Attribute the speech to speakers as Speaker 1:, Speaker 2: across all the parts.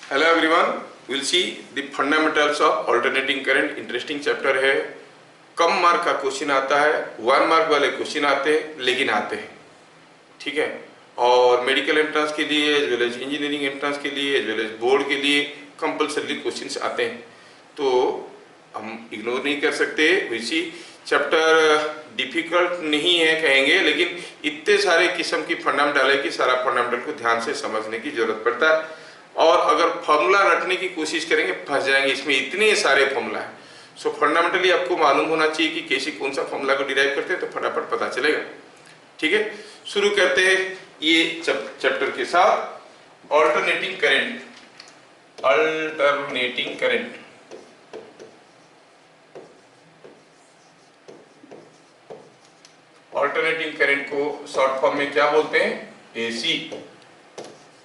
Speaker 1: Hello everyone, will see the fundamentals of alternating current. Interesting chapter है। कम mark का question आता है, 1 mark वाले क्वेश्चन आते हैं, लेकिन आते हैं। ठीक है। और मेडिकल एंट्रेंस के लिए as well as engineering entrance के लिए एज वेल एज बोर्ड के लिए कंपल्सरी क्वेश्चंस आते हैं, तो हम इग्नोर नहीं कर सकते। वैसी चैप्टर डिफिकल्ट नहीं है कहेंगे, लेकिन इतने सारे किस्म की फंडामेंटल है कि सारा फंडामेंटल को ध्यान से समझने की जरूरत पड़ता है। और अगर फॉर्मूला रटने की कोशिश करेंगे फंस जाएंगे, इसमें इतने सारे फॉर्मूला है। सो फंडामेंटली आपको मालूम होना चाहिए कि कैसे कौन सा फॉर्मूला को डिराइव करते हैं, तो फटाफट पता चलेगा। ठीक है, शुरू करते हैं ये चैप्टर के साथ। Alternating current. Alternating current alternating current को शॉर्ट फॉर्म में क्या बोलते हैं? एसी।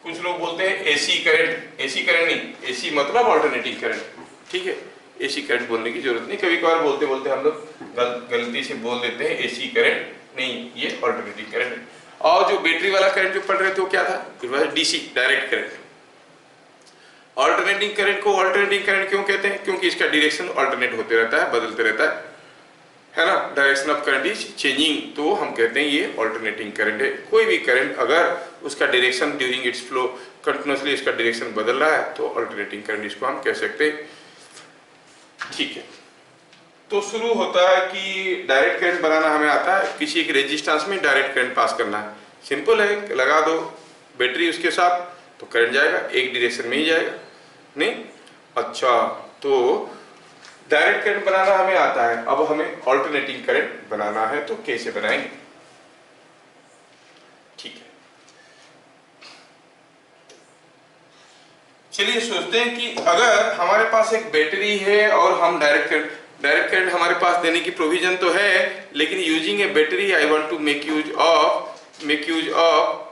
Speaker 1: कुछ लोग बोलते हैं एसी करंट। एसी करंट नहीं, एसी मतलब अल्टरनेटिंग करंट। ठीक है, एसी करंट बोलने की जरूरत नहीं। कभी कभार बोलते बोलते हम लोग गलती से बोल देते हैं एसी करंट, नहीं, ये अल्टरनेटिंग करंट है। और जो बैटरी वाला करंट जो पढ़ रहे थे वो क्या था? It was DC, direct current. Alternating current को अल्टरनेटिंग करंट क्यों कहते हैं? क्योंकि इसका डायरेक्शन अल्टरनेट होते रहता है, बदलते रहता है ना। Direction of current is changing, तो हम कहते हैं ये अल्टरनेटिंग करंट है। कोई भी करंट अगर उसका direction during its flow continuously इसका डायरेक्शन बदल रहा है तो अल्टरनेटिंग करंट इसको हम कह सकते हैं। ठीक है, तो शुरू होता है कि डायरेक्ट करंट बनाना हमें आता है। किसी एक रेजिस्टेंस में डायरेक्ट करंट पास करना है, सिंपल है। लगा दो बैटरी उसके साथ तो करंट जाएगा, एक डायरेक्शन में ही जाएगा, नहीं? अच्छा, तो डायरेक्ट करंट बनाना हमें आता है। अब हमें अल्टरनेटिंग करंट बनाना है, तो कैसे बनाएंगे? ठीक है, चलिए सोचते हैं कि अगर हमारे पास एक बैटरी है और हम डायरेक्ट करंट हमारे पास देने की प्रोविजन तो है, लेकिन using a battery I want to make use of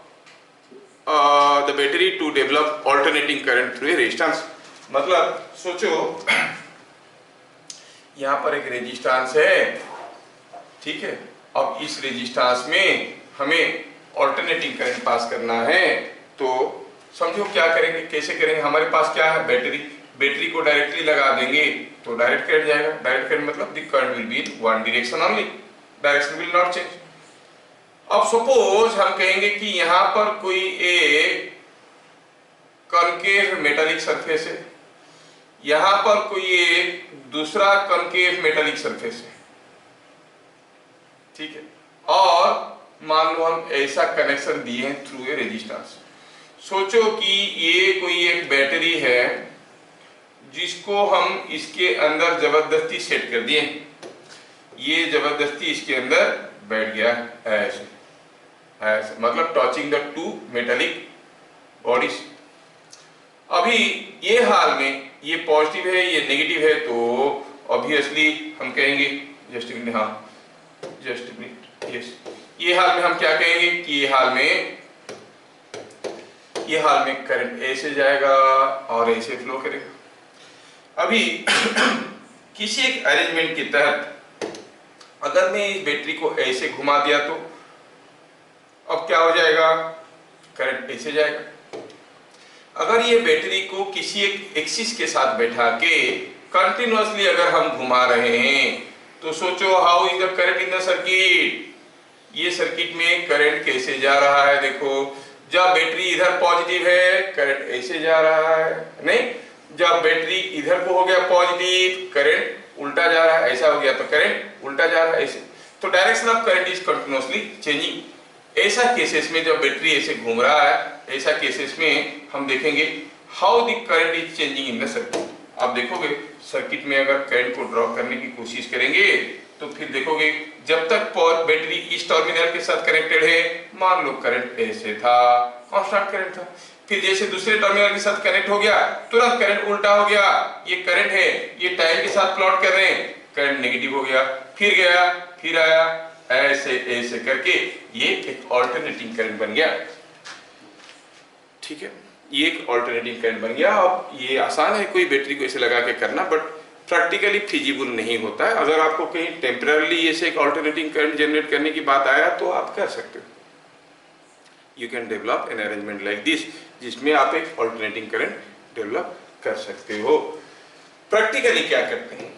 Speaker 1: the battery to develop alternating current through a resistance. मतलब सोचो यहाँ पर एक रेजिस्टेंस है, ठीक है। अब इस रेजिस्टेंस में हमें अल्टरनेटिंग करंट पास करना है, तो समझो क्या करेंगे, कैसे करेंगे? हमारे पास क्या है? बैटरी को डायरेक्टली लगा देंगे तो डायरेक्ट करंट जाएगा। डायरेक्ट करंट मतलब the current will be in one direction only, direction will not change. अब सपोज हम कहेंगे कि यहाँ पर कोई एक कॉन्केव मेटालिक सरफेस है, यहां पर कोई एक दूसरा कॉन्केव मेटालिक सरफेस है, ठीक है। और मान लो हम ऐसा कनेक्शन दिए हैं थ्रू ए रेजिस्टेंस। सोचो कि ये कोई एक बैटरी है जिसको हम इसके अंदर जबरदस्ती सेट कर दिए, ये जबरदस्ती इसके अंदर बैठ गया ऐसे ऐसे, मतलब touching the two metallic bodies. अभी ये हाल में ये पॉजिटिव है, ये नेगेटिव है, तो ऑब्वियसली हम कहेंगे जस्ट मिनट, हाँ जस्ट मिनट, यस, ये हाल में हम क्या कहेंगे कि ये हाल में करंट ऐसे जाएगा और ऐसे फ्लो करेगा। अभी किसी एक अरेंजमेंट के तहत अगर मैं इस बैटरी को ऐसे घुमा दिया तो अब क्या हो जाएगा? करंट ऐसे जाएगा। अगर ये बैटरी को किसी एक एक्सिस के साथ बैठा के कंटिन्यूअसली अगर हम घुमा रहे हैं, तो सोचो how is the current in the circuit. ये सर्किट में करंट कैसे जा रहा है? देखो, जब बैटरी इधर पॉजिटिव है करंट ऐसे जा रहा है, नहीं? जब बैटरी इधर को हो गया पॉजिटिव, करंट उल्टा जा रहा है, ऐसा हो गया तो करंट उल्टा जा रहा है, ऐसे। तो direction of current is continuously changing. ऐसा केसेस में जब बैटरी ऐसे घूम रहा है, ऐसा केसेस में हम देखेंगे how the current is changing in the circuit. आप देखोगे सर्किट में अगर करंट को ड्रॉ करने की कोशिश करेंगे तो फिर देखोगे जब तक बैटरी इस टर्मिनल के साथ कनेक्टेड है, मान लो करंट ऐसे था, कांस्टेंट करंट था। फिर जैसे दूसरे टर्मिनल के साथ कनेक्ट हो गया, तुरंत करंट उल्टा हो गया। ये करंट है, ये टाइम के साथ प्लॉट कर रहे हैं, करंट नेगेटिव हो गया, फिर गया, फिर आया, ऐसे ऐसे करके ये एक अल्टरनेटिंग करंट बन गया। ठीक है, ये एक अल्टरनेटिंग करंट बन गया। अब ये आसान है कोई बैटरी को ऐसे लगा के करना, बट प्रैक्टिकली फिजिबल नहीं होता है। अगर आपको कहीं टेम्पररी ऐसे एक अल्टरनेटिंग करंट जनरेट करने की बात आया तो आप कर सकते हो। You can develop an arrangement like this, जिसमें आप एक अल्टरनेटिंग करंट डेवलप कर सकते हो। प्रैक्टिकली क्या करते हैं,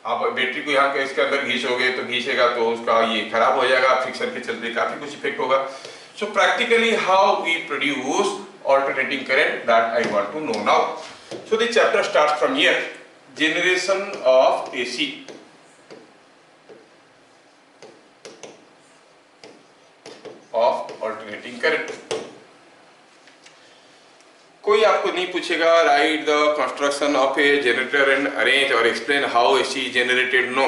Speaker 1: आप बैटरी को यहाँ इसके अंदर घिसोगे तो घिसेगा तो उसका ये खराब हो जाएगा, फ्रिक्शन के चलते काफी कुछ इफेक्ट होगा। So practically how we produce alternating current, that I want to know now. So the chapter starts from here, generation of AC. Of alternating current. कोई आपको नहीं पूछेगा write the construction of a generator and arrange और explain how AC generated, no.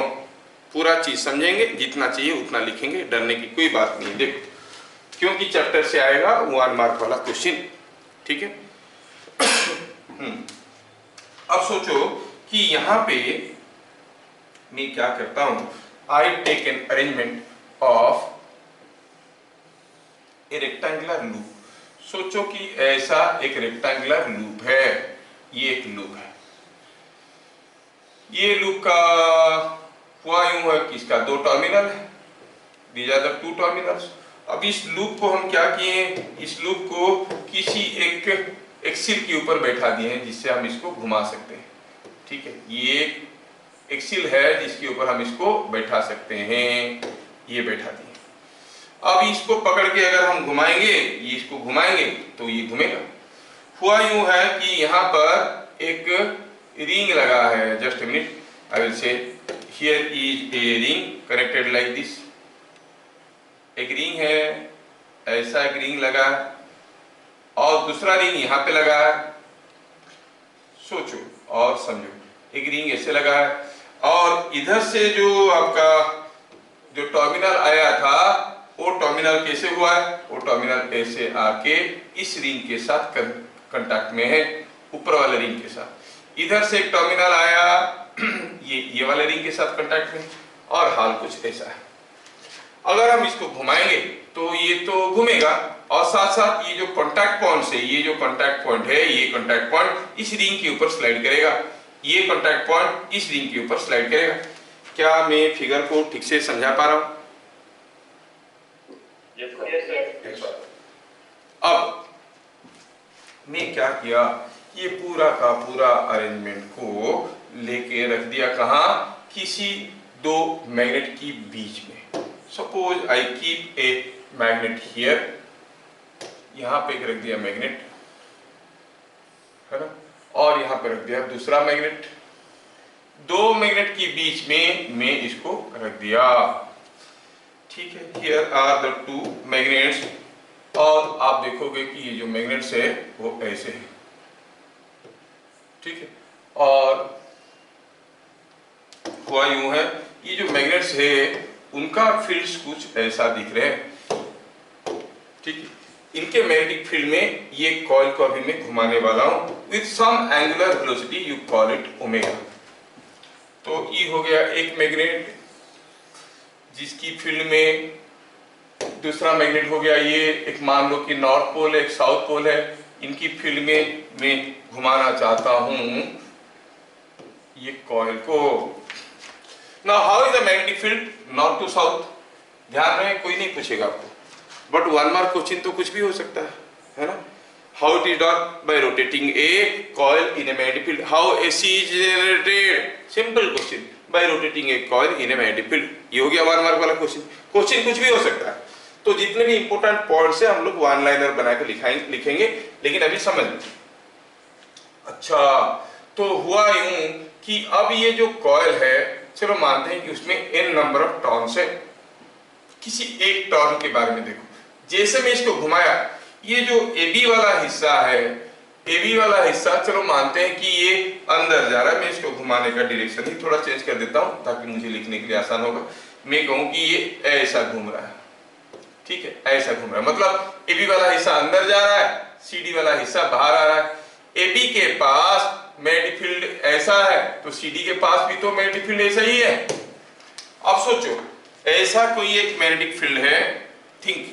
Speaker 1: पूरा चीज समझेंगे, जितना चाहिए उतना लिखेंगे, डरने की कोई बात नहीं। देखो, क्योंकि चैप्टर से आएगा 1 मार्क वाला क्वेश्चन, ठीक है। अब सोचो कि यहां पे मैं क्या करता हूं, I take an arrangement of a rectangular loop. सोचो कि ऐसा एक रेक्टेंगुलर लूप है, ये एक लूप है। ये लूप का हुआ यूं है कि इसका 2 टर्मिनल है, दीज आर द 2 टर्मिनल्स। अब इस लूप को हम क्या किए, इस लूप को किसी एक एक्सिल के ऊपर बैठा दिए हैं जिससे हम इसको घुमा सकते हैं, ठीक है। ये एक एक्सिल है जिसके ऊपर हम इसको बैठा सकते हैं, ये बैठा दिए। अब इसको पकड़ के अगर हम घुमाएंगे, ये इसको घुमाएंगे तो ये घूमेगा। हुआ यूं है कि यहाँ पर एक रिंग लगा है, just a minute, I will से here is a ring connected like this. एक रिंग है, ऐसा एक रिंग लगा और दूसरा रिंग यहाँ पे लगा है। सोचो और समझो, एक रिंग ऐसे लगा है और इधर से जो आपका जो टर्मिनल आया था वो टर्मिनल कैसे हुआ है, वो टर्मिनल ऐसे आके इस रिंग के साथ कांटेक्ट में है, ऊपर वाले रिंग के साथ। इधर से एक टर्मिनल आया ये वाले रिंग के साथ कांटेक्ट में, और हाल कुछ ऐसा है। अगर हम इसको घुमाएंगे तो ये तो घूमेगा और साथ साथ ये जो कांटेक्ट पॉइंट है, ये जो कांटेक्ट पॉइंट है, ये कांटेक्ट पॉइंट इस रिंग के ऊपर स्लाइड करेगा, ये कांटेक्ट पॉइंट इस रिंग के ऊपर स्लाइड करेगा। क्या मैं फिगर को ठीक से समझा पा रहा हूं? Yes, sir. अब मैं क्या किया, ये पूरा का पूरा अरेंजमेंट को लेके रख दिया कहां, किसी 2 मैग्नेट की बीच में। Suppose I keep a magnet here, यहां पे रख दिया मैग्नेट, है ना, और यहां पे रख दिया दूसरा मैग्नेट। 2 मैग्नेट के बीच में मैं इसको रख दिया, ठीक है। हियर आर द 2 मैग्नेट्स, और आप देखोगे कि ये जो मैग्नेट्स है वो ऐसे है, ठीक है। और हुआ यूं है, ये जो मैग्नेट्स है उनका फील्ड्स कुछ ऐसा दिख रहे हैं, ठीक है। इनके मैग्नेटिक फील्ड में ये कॉइल को अभी मैं घुमाने वाला हूं with some angular velocity, you call it omega. तो ये हो गया एक मैग्नेट जिसकी फील्ड में दूसरा मैग्नेट हो गया, ये एक मान लो कि नॉर्थ पोल है, एक साउथ पोल है, इनकी फील्ड में मैं घुमाना चाहता हूं ये कॉइल को। Now how is the magnetic field north to south? ध्यान रहे, कोई नहीं पूछेगा आपको, बट 1 मार्क क्वेश्चन तो कुछ भी हो सकता है ना। How it is done? By rotating a coil in a magnetic field. How AC is generated? Simple question. By rotating a coil in a magnetic field. ये हो गया 1 मार्क वाला क्वेश्चन। क्वेश्चन कुछ भी हो सकता है, तो जितने भी इंपोर्टेंट पॉइंट्स है हम लोग 1 लाइनर बना के लिखेंगे, लेकिन अभी समझ लीजिए। अच्छा, तो हुआ यूं कि अब ये जो कॉइल है, चलो मानते हैं कि उसमें n नंबर ऑफ टर्न्स है। किसी एक टर्न के बारे में देखो, जैसे मैं इसको घुमाया, ये जो AB वाला हिस्सा है, AB वाला हिस्सा चलो मानते हैं कि ये अंदर जा रहा है। मैं इसको घुमाने का डायरेक्शन ही थोड़ा चेंज कर देता हूं ताकि मुझे लिखने के लिए आसान होगा। मैं कहूं कि ये ऐसा घूम रहा है, ठीक है, ऐसा घूम रहा है, मतलब AB वाला हिस्सा अंदर जा रहा है, CD वाला हिस्सा बाहर आ रहा है। AB के पास मैग्नेटिक फील्ड ऐसा है तो CD के पास भी तो मैग्नेटिक फील्ड ऐसा ही है। अब सोचो, ऐसा कोई एक मैग्नेटिक फील्ड है, think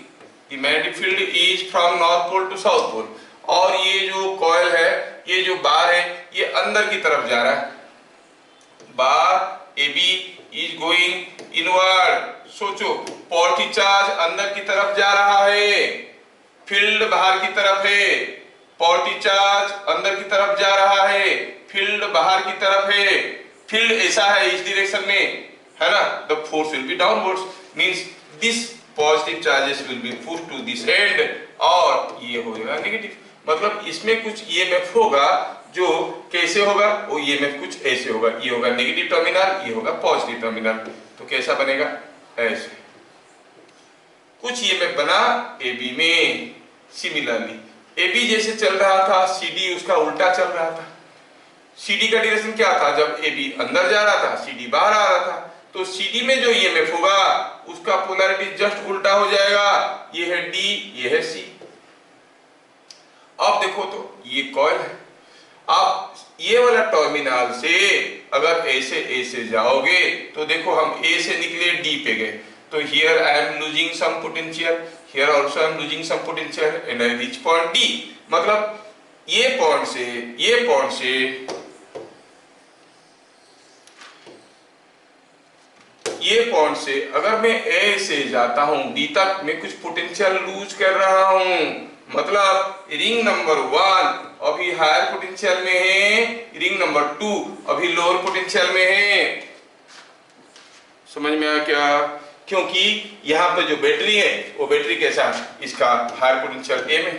Speaker 1: the magnetic field is from north pole to south pole, और ये जो कॉइल है, ये जो बार है, ये अंदर की तरफ जा रहा है। बार AB इज गोइंग इनवर्ड। सोचो, पॉजिटिव चार्ज अंदर की तरफ जा रहा है, फील्ड बाहर की तरफ है, पॉजिटिव चार्ज अंदर की तरफ जा रहा है, फील्ड बाहर की तरफ है, फील्ड ऐसा है इस डायरेक्शन में, है ना, the force will be downwards, means this positive charges will be pushed to this end, और ये हो जाएगा नेगेटिव। मतलब इसमें कुछ ईएमएफ होगा जो कैसे होगा, वो ईएमएफ कुछ ऐसे होगा, ये होगा नेगेटिव टर्मिनल, ये होगा पॉजिटिव टर्मिनल। तो कैसा बनेगा, ऐसे कुछ ईएमएफ बना AB में। सिमिलरली AB जैसे चल रहा था, CD उसका उल्टा चल रहा था। CD का डायरेक्शन क्या था, जब AB अंदर जा रहा था CD बाहर आ रहा था, तो CD में जो ईएमएफ होगा उसका पोलैरिटी जस्ट उल्टा हो जाएगा, ये है D, ये है C। अब देखो तो ये कॉइल है, आप ये वाला टर्मिनल से अगर ऐसे जाओगे तो देखो हम A से निकले D पे गए, तो here I am losing some potential, here also I am losing some potential and I reach point D। मतलब ये पॉइंट से अगर मैं A से जाता हूं D तक, मैं कुछ पोटेंशियल लूज कर रहा हूं। मतलब रिंग नंबर 1 अभी हायर पोटेंशियल में है, रिंग नंबर 2 अभी लोअर पोटेंशियल में है। समझ में आया क्या? क्योंकि यहाँ पे जो बैटरी है वो बैटरी कैसा, इसका हायर पोटेंशियल A में,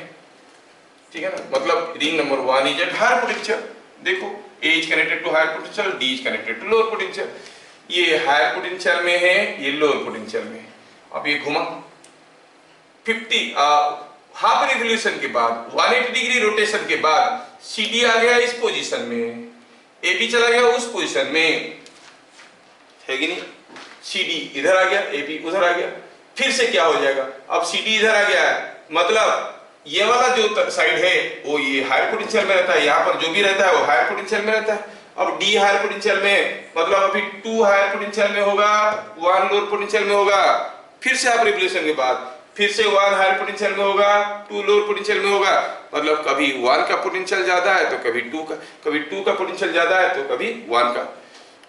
Speaker 1: ठीक है ना। मतलब ring number 1 is at higher potential. देखो A is connected to higher potential, D is connected to lower potential. ये हायर पोटेंशियल में है, ये लोअर पोटेंशियल में है। अब ये घुमा 50 हाफ रिवोल्यूशन के बाद 180 डिग्री रोटेशन के बाद CD आ गया इस पोजीशन में, AB चला गया उस पोजीशन में, है कि नहीं। CD इधर आ गया, AB उधर आ गया, फिर से क्या हो जाएगा, अब CD इधर आ गया है, मतलब ये वाला जो साइड है वो ये हायर पोटेंशियल में रहता है, यहाँ पर जो भी रहता है वो हायर पोटेंशियल में रहता है। अब D हायर पोटेंशियल में, मतलब अभी 2 हायर पोटेंशियल में होगा, 1 लोअर पोटेंशियल में होगा, फिर से हाफ रिवोल्यूशन के बाद फिर से 1 हायर पोटेंशियल में होगा, 2 लोअर पोटेंशियल में होगा। मतलब कभी 1 का पोटेंशियल ज्यादा है तो कभी 2 का, कभी 2 का पोटेंशियल ज्यादा है तो कभी 1 का।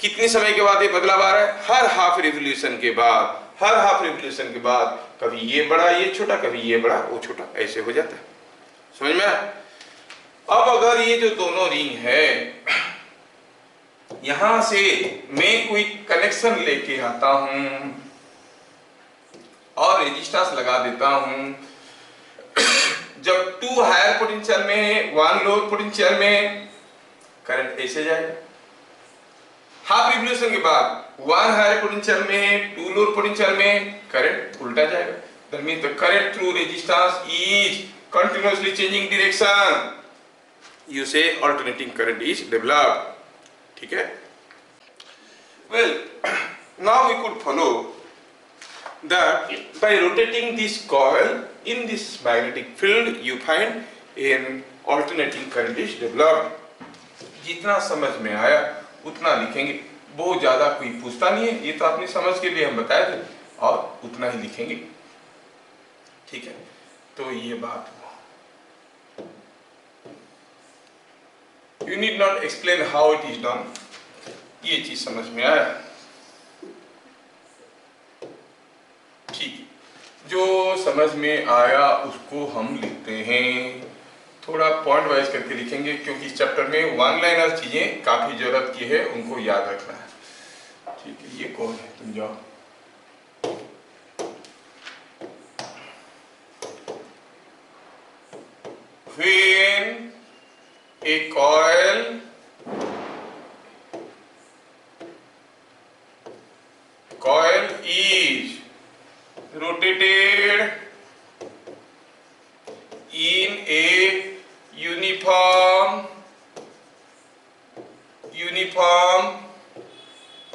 Speaker 1: कितने समय के बाद ये बदलाव आ रहा है, हर हाफ रिवोल्यूशन के बाद, हर हाफ रिवोल्यूशन के बाद कभी ये बड़ा ये छोटा, कभी ये बड़ा वो छोटा, ऐसे हो जाता है। समझ में? अब अगर ये जो दोनों रिंग है, यहां से मैं कोई कनेक्शन लेके आता हूं और रेजिस्टेंस लगा देता हूं, जब 2 हायर पोटेंशियल में है, 1 लोअर पोटेंशियल में, करंट ऐसे जाएगा। हाफ रिवोल्यूशन के बाद 1 हायर पोटेंशियल में, 2 लोअर पोटेंशियल में, करंट उल्टा जाएगा। That means the current through resistance is continuously changing direction, you say alternating current is developed, ठीक है। Well, now we could follow that by rotating this coil in this magnetic field you find an alternating current is developed। जितना समझ में आया उतना लिखेंगे, बहुत ज्यादा कोई पूछता नहीं है, ये तो अपनी समझ के लिए हम बताए थे और उतना ही लिखेंगे, ठीक है। तो ये बात हुआ, you need not explain how it is done, ये चीज समझ में आया, ठीक है। जो समझ में आया उसको हम लिखते हैं, थोड़ा पॉइंट वाइज करके लिखेंगे क्योंकि इस चैप्टर में 1 लाइनर चीजें काफी जरूरत की है, उनको याद रखना है, ठीक है। ये कौन है, तुम जाओ। When a coil is rotated in a uniform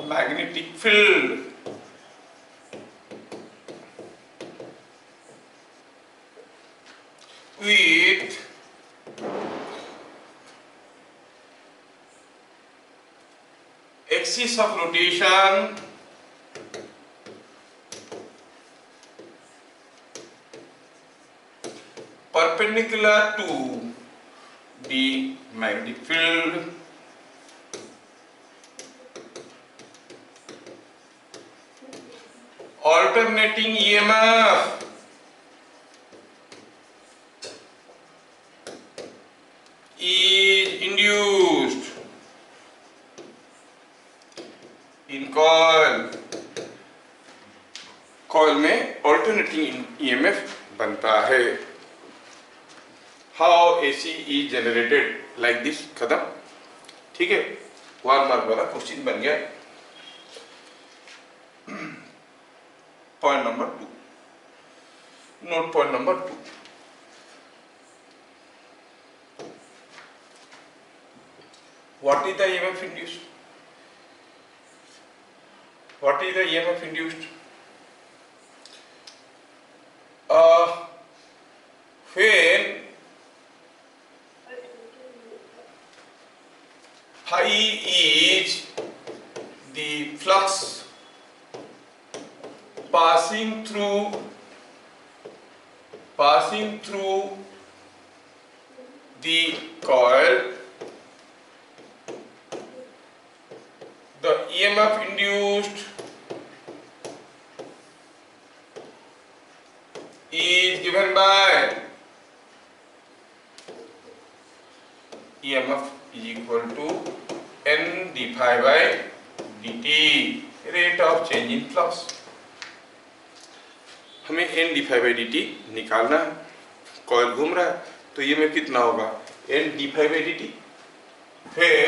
Speaker 1: magnetic field, with axis of rotation perpendicular to the magnetic field, alternating EMF is induced in coil, coil में ऑल्टरनेटिंग ईएमएफ बनता है। How AC is generated like this, खत्म। ठीक है, 1 mark वाला question बन गया। Point number 2, note point number 2। What is the EMF induced? What is the EMF induced? When phi is the flux passing through the coil, the EMF induced is given by EMF is equal to N d phi by dt, rate of change in flux। हमें N d phi by dt निकालना है। Coil घूम रहा है तो ये में कितना होगा, N d phi by dt, फिर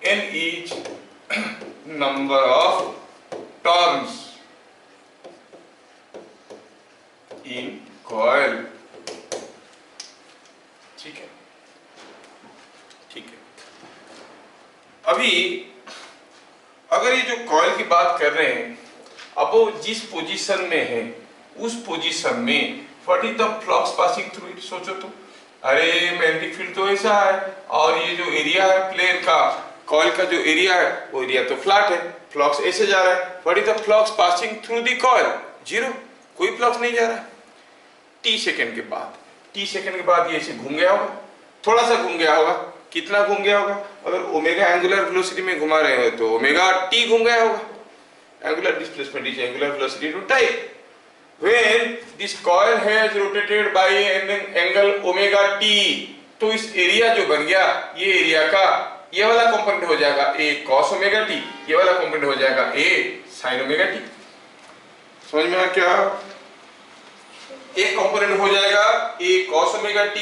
Speaker 1: N is number of turns in coil। ठीक है, ठीक है। अभी अगर ये जो कॉइल की बात कर रहे हैं, अब वो जिस पोजीशन में है उस पोजीशन में what is the flux passing through it. सोचो तो, अरे मैग्नेटिक फील्ड तो ऐसा है और ये जो एरिया है प्लेन का, कॉइल का जो एरिया है वो एरिया तो फ्लैट है, फ्लक्स ऐसे जा रहा है। What is the flux passing through the coil, zero, कोई फ्लक्स नहीं जा रहा है। टी सेकंड के बाद ये ऐसे घूम गया होगा, थोड़ा सा घूम गया होगा, कितना घूम गया होगा, अगर ओमेगा एंगुलर वेलोसिटी में घुमा रहे हो तो ओमेगा टी घूम गया होगा। Angular displacement is angular velocity to time. When this coil has rotated by an angle omega t, तो इस एरिया जो बन गया, ये एरिया का ये वाला कंपोनेंट हो जाएगा a cos ओमेगा t, ये वाला कंपोनेंट हो जाएगा a sin ओमेगा t। समझ में आ क्या? एक कंपोनेंट हो जाएगा a cos ओमेगा t,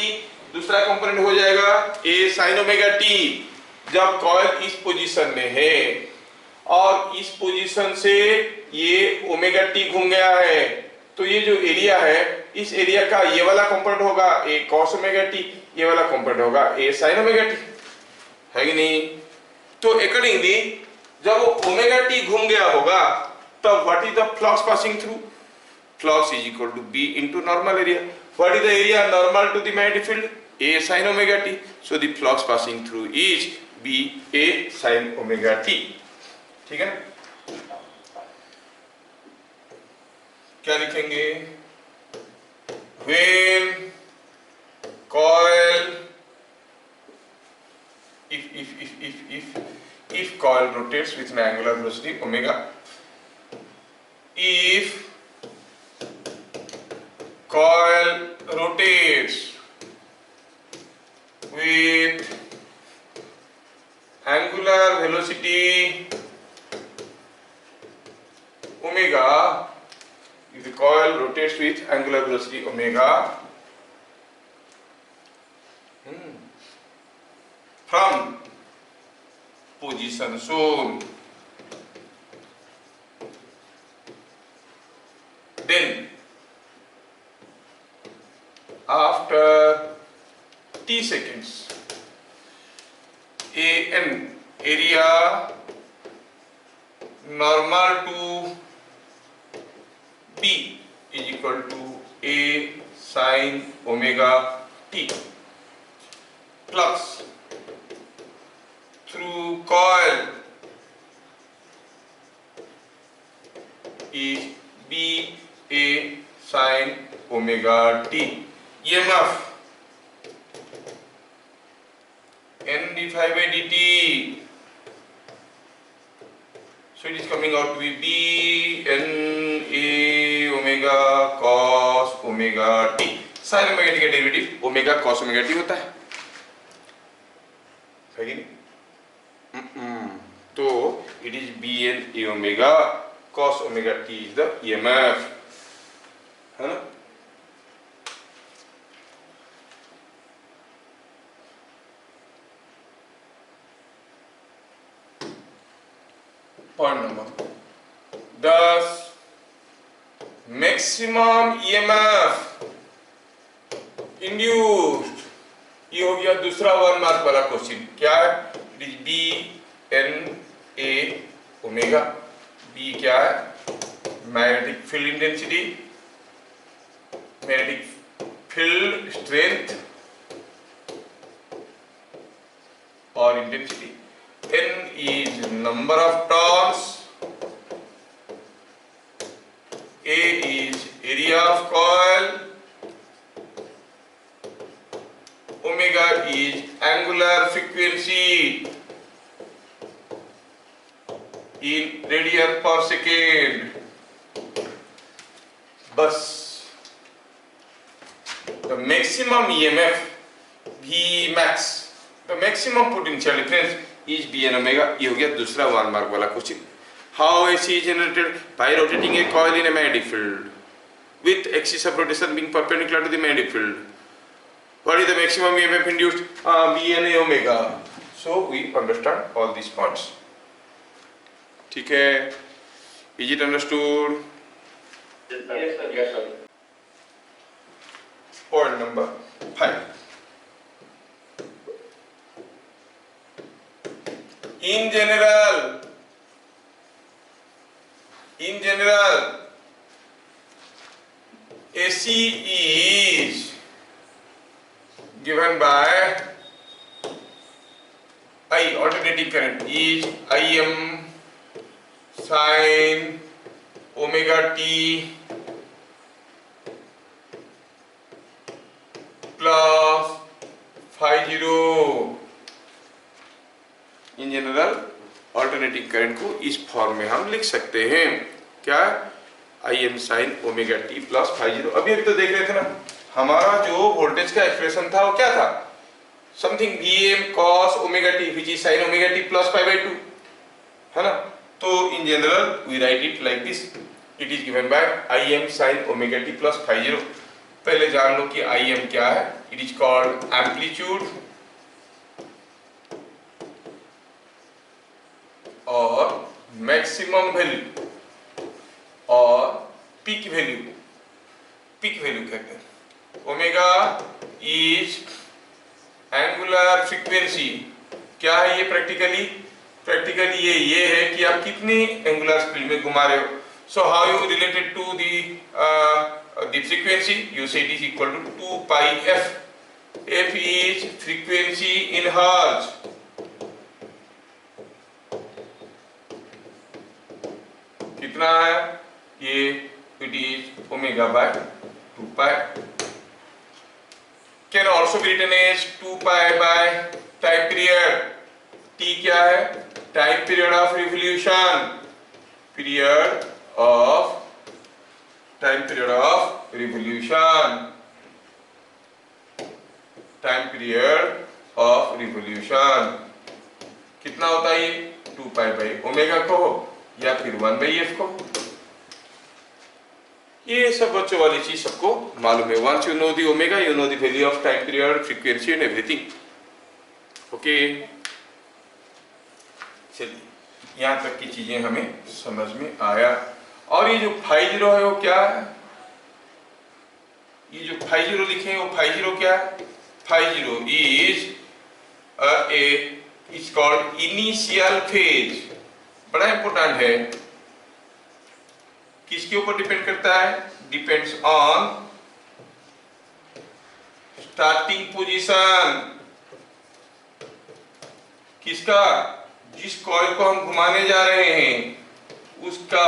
Speaker 1: दूसरा कंपोनेंट हो जाएगा a sin ओमेगा t। जब कॉइल इस पोजीशन में है और इस पोजीशन से ये ओमेगा t घूम गया है, तो ये जो एरिया है इस एरिया का ये वाला कंपोनेंट होगा a cos ओमेगा t, ये वाला कंपोनेंट होगा a sin ओमेगा t, है कि नहीं? तो अकॉर्डिंगली जब वो ओमेगा t घूम गया होगा तब what is the flux passing through, flux is equal to b into normal area. What is the area normal to the magnetic field, a sin omega t, so the flux passing through is b a sin omega t। ठीक है ना? क्या लिखेंगे? When coil, if coil rotates with an angular velocity omega, if coil rotates with angular velocity omega, if the coil rotates with angular velocity omega from position shown, then after t seconds an area normal to b is equal to a sin omega t, flux through coil is b a sin omega t। EMF n d phi by dt, so it is coming out to be b n a omega cos omega t। Sine omega t का derivative omega cos omega t होता है कि नहीं? तो it is B N A omega cos omega t is the EMF, है ना? Point number 10, maximum EMF induced, ये हो गया दूसरा 1 मार्क वाला क्वेश्चन। क्या है? It is B N A omega. B क्या है? Magnetic field intensity, magnetic field strength और intensity. N is number of turns, A is area of coil, omega is angular frequency in radian per second। बस the maximum EMF V max, the maximum potential difference is B and omega। ये हो गया दूसरा 1 mark वाला question. How AC is generated? By rotating a coil in a magnetic field with axis of rotation being perpendicular to the magnetic field। What is the maximum EMF induced? B and A omega। So we understand all these points। ठीक है? Is it understood?
Speaker 2: Yes sir, yes sir।
Speaker 1: Point number 5। In general, AC is given by I, alternating current is Im sin omega t plus phi 0। In general alternating current को इस form में हम लिख सकते हैं। क्या? I M sine omega t plus phi 0। अभी तो देख रहे थे ना, हमारा जो वोल्टेज का एक्सप्रेशन था वो क्या था? Something V M cos omega t which is sine omega t plus pi by 2, है ना? तो in general we write it like this. It is given by I M sine omega t plus phi 0। पहले जान लो कि I M क्या है। It is called amplitude और मैक्सिमम वैल्यू और पीक वैल्यू। पीक वैल्यू कहते हैं। Omega is angular frequency. क्या है ये प्रैक्टिकली? प्रैक्टिकली ये है कि आप कितनी एंगुलर स्पीड में घुमा रहे हो। So how you related to the frequency? You say it is equal to 2 pi f। f is frequency in hertz. कितना है ये? It is omega by 2 pi. Can also be written as 2 pi by time period. T क्या है? Time period of revolution. Period of time period of revolution. Time period of revolution कितना होता है? ये 2 pi by omega को या फिर 1 by F को। ये सब बच्चों वाली चीज सबको मालूम है। Once you know the omega, you know the value of time period, frequency and everything. Okay, चलिए यहाँ तक की चीजें हमें समझ में आया। और ये जो फाई 0 है वो क्या है? ये जो फाई 0 लिखे हैं वो फाई 0 क्या है? Phi 0 is called initial phase. बड़ा इंपॉर्टेंट है। किसके ऊपर डिपेंड करता है? Depends on starting position. किसका? जिस कॉइल को हम घुमाने जा रहे हैं उसका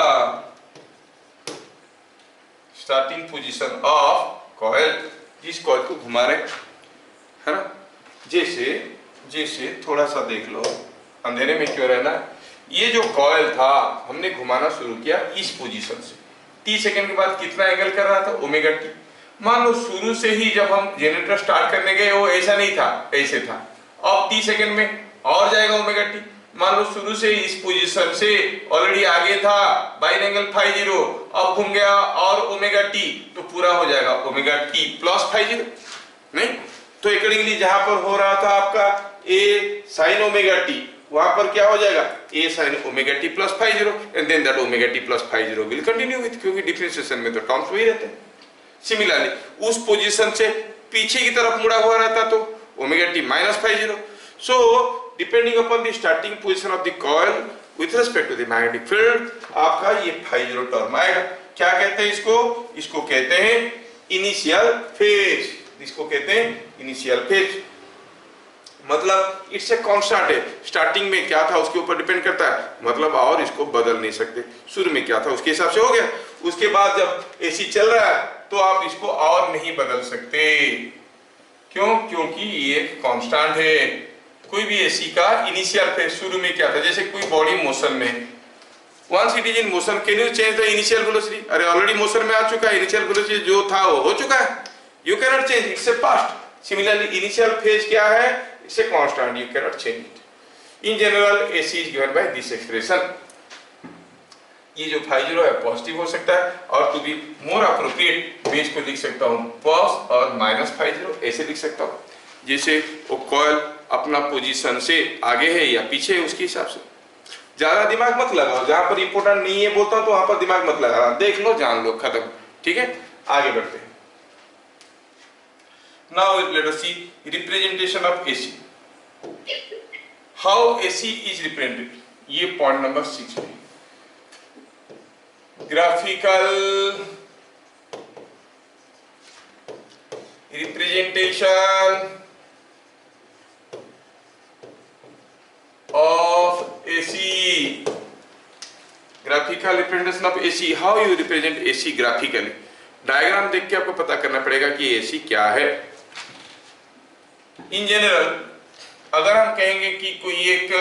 Speaker 1: स्टार्टिंग पोजीशन ऑफ कॉइल। जिस कॉइल को घुमा रहे है ना, जैसे थोड़ा सा देख लो, अंधेरे में क्यों रहना। ये जो कॉइल था हमने घुमाना शुरू किया इस पोजीशन से। टी सेकंड के बाद कितना एंगल कर रहा था? Omega T. मान लो शुरू से ही जब हम जनरेटर स्टार्ट करने गए वो ऐसा नहीं था, ऐसे था। अब t सेकंड में और जाएगा ओमेगा टी। मान लो शुरू से इस पोजीशन से ऑलरेडी आगे था बाइन एंगल फाई 0, अब घूम गया और ओमेगा टी, तो पूरा हो जाएगा ओमेगा टी प्लस फाई 0। नहीं तो अकॉर्डिंगली जहां पर हो रहा था आपका ए साइन ओमेगा टी, वहां पर क्या हो जाएगा A sine omega t plus phi 0 and then that omega t plus phi 0 will continue with, क्योंकि डिफरेंशिएशन में तो टर्म्स वही रहते हैं। सिमिलरली उस पोजीशन से पीछे की तरफ मुड़ा हुआ रहता तो omega t minus phi 0। So depending upon the starting position of the coil with respect to the magnetic field आपका ये फाई 0 टर्म आएगा। क्या कहते हैं इसको? इसको कहते हैं इनिशियल फेज। इसको कहते हैं इनिशियल फेज, मतलब इट्स ए कांस्टेंट है। स्टार्टिंग में क्या था उसके ऊपर डिपेंड करता है, मतलब और इसको बदल नहीं सकते। शुरू में क्या था उसके हिसाब से हो गया, उसके बाद जब एसी चल रहा है तो आप इसको और नहीं बदल सकते। क्यों? क्योंकि ये कांस्टेंट है। कोई भी एसी का इनिशियल फेज शुरू में क्या था, जैसे कोई बॉडी मोशन में, once it is in motion can you change the initial velocity? अरे ऑलरेडी मोशन में आ चुका है, इनिशियल वेलोसिटी जो था वो हो चुका है, you can not change, it's a past. Similarly initial phase क्या है? It's a constant, you can not change it. In general AC is given by this expression. ये जो फाई 0 है पॉजिटिव हो सकता है, और टू बी मोर अप्रोप्रिएट मैं इसको लिख सकता हूँ प्लस और माइनस फाई 0, ऐसे लिख सकता हूँ जैसे वो कॉइल अपना पोजीशन से आगे है या पीछे है उसके हिसाब से। ज्यादा दिमाग मत लगाओ, जहां पर इंपोर्टेंट नहीं है बोलता हूं तो वहां पर दिमाग मत लगाना, देख लो जान लो, खत्म। ठीक है, आगे बढ़ते हैं। Now let us see representation of AC, how AC is represented. ये पॉइंट नंबर 6 है। Graphical representation of AC, graphical representation of AC, how you represent AC graphically। Diagram देख के आपको पता करना पड़ेगा कि AC क्या है। इन जनरल अगर हम कहेंगे कि कोई एक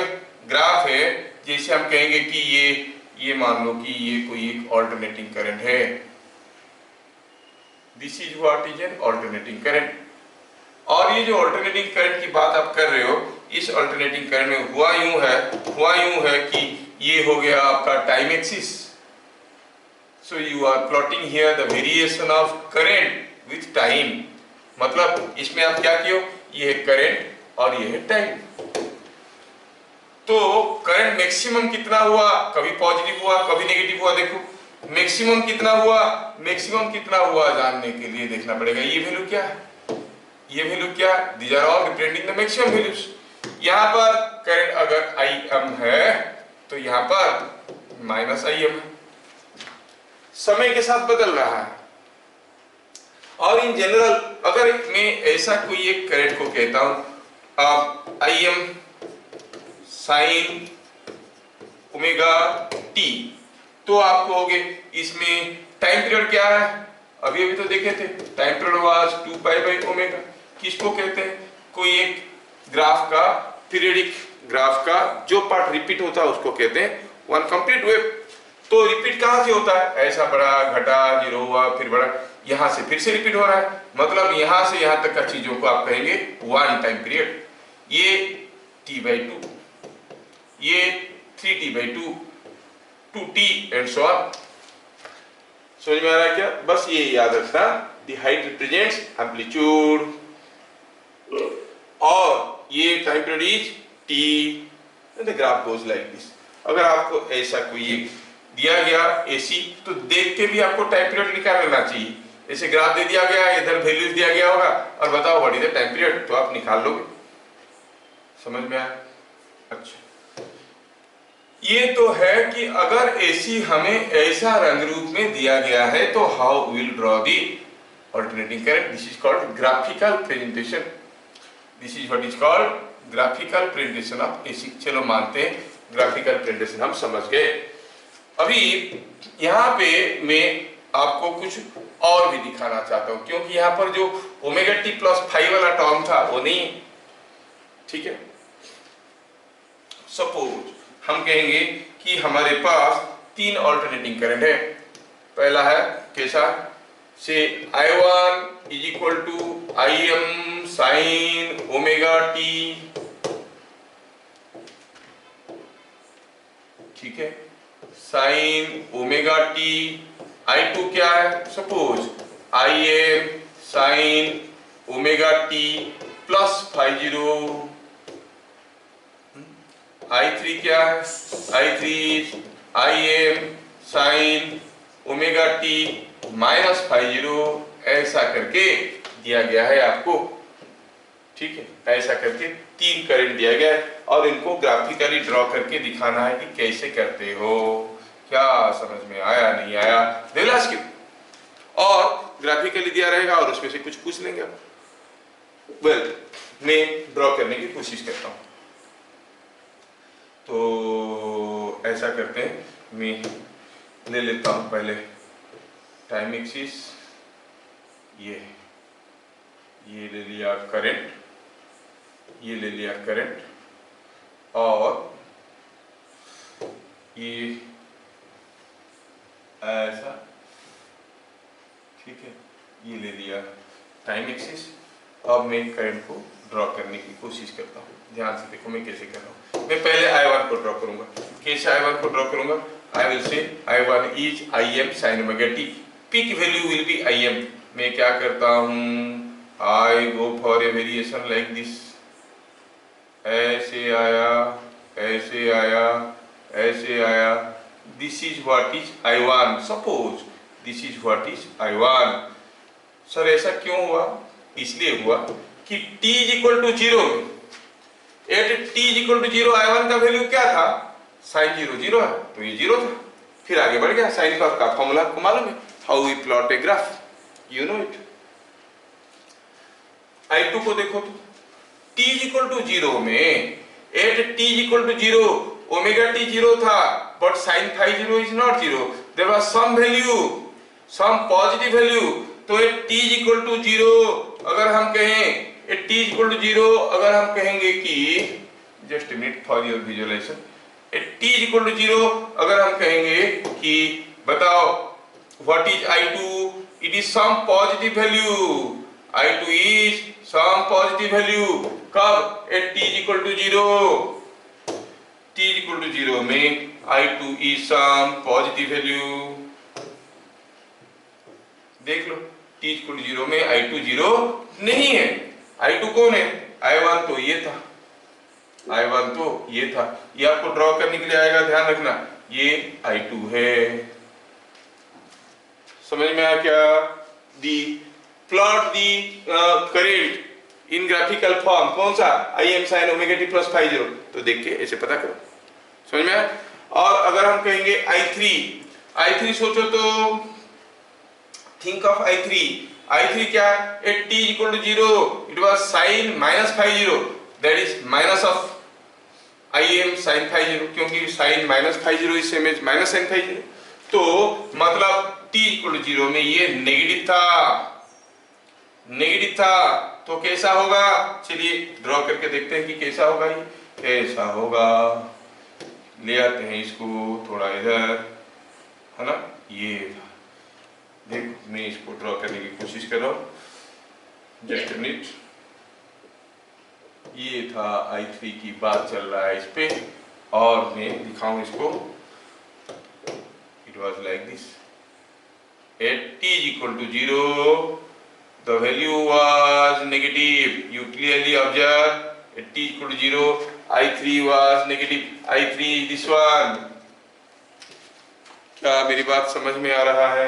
Speaker 1: ग्राफ है, जैसे हम कहेंगे कि ये मान लो कि ये कोई एक ऑल्टरनेटिंग करंट है, this is what is an alternating current. और ये जो ऑल्टरनेटिंग करंट की बात आप कर रहे हो, इस ऑल्टरनेटिंग करंट में हुआ यूं है कि ये हो गया आपका time axis. So you are plotting here the variation of current with time, मतलब इसमें आप क्या किए हो, ये है करंट और ये है टाइम। तो करंट मैक्सिमम कितना हुआ, कभी पॉजिटिव हुआ कभी नेगेटिव हुआ, देखो मैक्सिमम कितना हुआ जानने के लिए देखना पड़ेगा ये वैल्यू क्या है, ये वैल्यू क्या, these are all representing the maximum values. यहां पर करंट अगर Im है तो यहां पर माइनस Im है, समय के साथ बदल रहा है। और इन जनरल अगर मैं ऐसा कोई एक करंट को कहता हूं Im साइन ओमेगा टी, तो आप कहोगे इसमें टाइम पीरियड क्या है, अभी तो देखे थे time period was 2 pi by omega. किसको कहते हैं, कोई एक ग्राफ का, पीरियडिक ग्राफ का जो पार्ट रिपीट होता है उसको कहते हैं वन कंप्लीट वेव। तो रिपीट कहां से होता है, ऐसा बड़ा घटा 0 हुआ फिर बड़ा, यहां से फिर से रिपीट हो रहा है, मतलब यहां से यहां तक का चीजों को आप कहेंगे वन टाइम पीरियड। ये T/2, ये 3T/2, 2T and so on. समझ में आ रहा है क्या? बस ये याद रखना, द हाइट रिप्रेजेंट्स एम्पलीट्यूड और ये time period is T and the graph goes like this. अगर आपको ऐसा कोई एक दिया गया AC, तो देख के भी आपको टाइम पीरियड निकाल लेना चाहिए। ऐसे ग्राफ दे दिया गया, इधर वैल्यूज दिया गया होगा और बताओ what is the time period, तो आप निकाल लोगे। समझ में आया? अच्छा, ये तो है कि अगर AC हमें ऐसा रंग रूप में दिया गया है तो how will draw the alternating current, this is called graphical presentation, this is what is called graphical presentation of AC। चलो मानते हैं ग्राफिकल प्रेजेंटेशन हम समझ गए। अभी यहाँ पे मैं आपको कुछ और भी दिखाना चाहता हूँ, क्योंकि यहाँ पर जो ओमेगा टी प्लस फाई वाला टर्म था वो नहीं, ठीक है। सपोज हम कहेंगे कि हमारे पास 3 ऑल्टरनेटिंग करंट है। पहला है कैसा, say I1 is equal to Im sine omega t, ठीक है, साइन ओमेगा टी। I2 क्या है, suppose Im sine omega t plus phi 0। I3 क्या है, I3 Im sine omega t minus phi 0। ऐसा करके दिया गया है आपको, ठीक है, ऐसा करके 3 करंट दिया गया है और इनको ग्राफिकली ड्रॉ करके दिखाना है कि कैसे करते हो। क्या समझ में आया, नहीं आया, देलास की और ग्राफिकली दिया रहेगा और उसमें से कुछ पूछ लेंगे आप। वेल, मैं ड्रॉ करने की कोशिश करता हूं। तो ऐसा करते हैं, मैं ले लेता हूं पहले टाइम एक्सिस, ये ले लिया करंट, ये ले लिया करंट, और ये ऐसा, ठीक है, ये ले लिया टाइम एक्सिस। अब मैं करंट को ड्रॉ करने की कोशिश करता हूँ। ध्यान से देखो मैं कैसे कर रहा हूँ। मैं पहले I1 को ड्रॉ करूंगा। कैसे I1 को ड्रॉ करूंगा, आई will say I1 is Im sin omega t, peak value will be Im। मैं क्या करता हूँ, I go for a variation like this, ऐसे आया, ऐसे आया, ऐसे आया, this is what is I1, suppose this is what is I1। Sir ऐसा क्यों हुआ, इसलिए हुआ कि t इज इक्वल टू 0 में, at t is equal to 0 I1 का वैल्यू क्या था, साइन 0 0 है, तो ये 0 था। फिर आगे बढ़ गया, साइन का फॉर्मूला आपको मालूम है, how we plot a graph, you know it. I2 को देखो तो t इज इक्वल टू 0 में, at t is equal to 0 omega t 0 था, but sine phi 0 is not 0, there was some value, some positive value. तो at t is equal to 0 अगर हम कहें, at t is equal to 0 अगर हम कहेंगे कि, just a minute for your visualisation, at t is equal to 0 अगर हम कहेंगे कि बताओ what is I2, it is some positive value, I2 is some positive value, कब, at t is equal to 0, t is equal to 0 में I2 is some positive value. देख लो, t is equal to 0 में I2 0 नहीं है। I2 कौन है, I1 तो ये था, I1 तो ये था, ये आपको ड्रॉ करने के लिए आएगा, ध्यान रखना, ये I2 है। समझ में आया क्या, the plot the current in graphical form, कौन सा, Im sin omega t plus phi 0, तो देख के ऐसे पता करो, समझ में आया। और अगर हम कहेंगे I3 सोचो तो थिंक ऑफ I3 क्या है, at t equal to 0 it was sine minus phi 0, that is minus of Im sin phi 0, क्योंकि sine minus phi 0 is same as minus sine phi 0, तो मतलब t इक्वल टू 0 में ये negative था, तो कैसा होगा, चलिए ड्रॉ करके देखते हैं कि कैसा होगा, ये कैसा होगा। ले आते हैं इसको थोड़ा इधर, है ना, ये था, देखो मैं इसको ड्रॉ करने की कोशिश कर रहा हूँ, जस्ट अ मिनट। ये था I3 की बात चल रहा है इस पे, और मैं दिखाऊं इसको, it was like this, at t is equal to 0 the value was negative, you clearly observe, at t is equal to 0 I3 was negative, I3 is this one। क्या मेरी बात समझ में आ रहा है,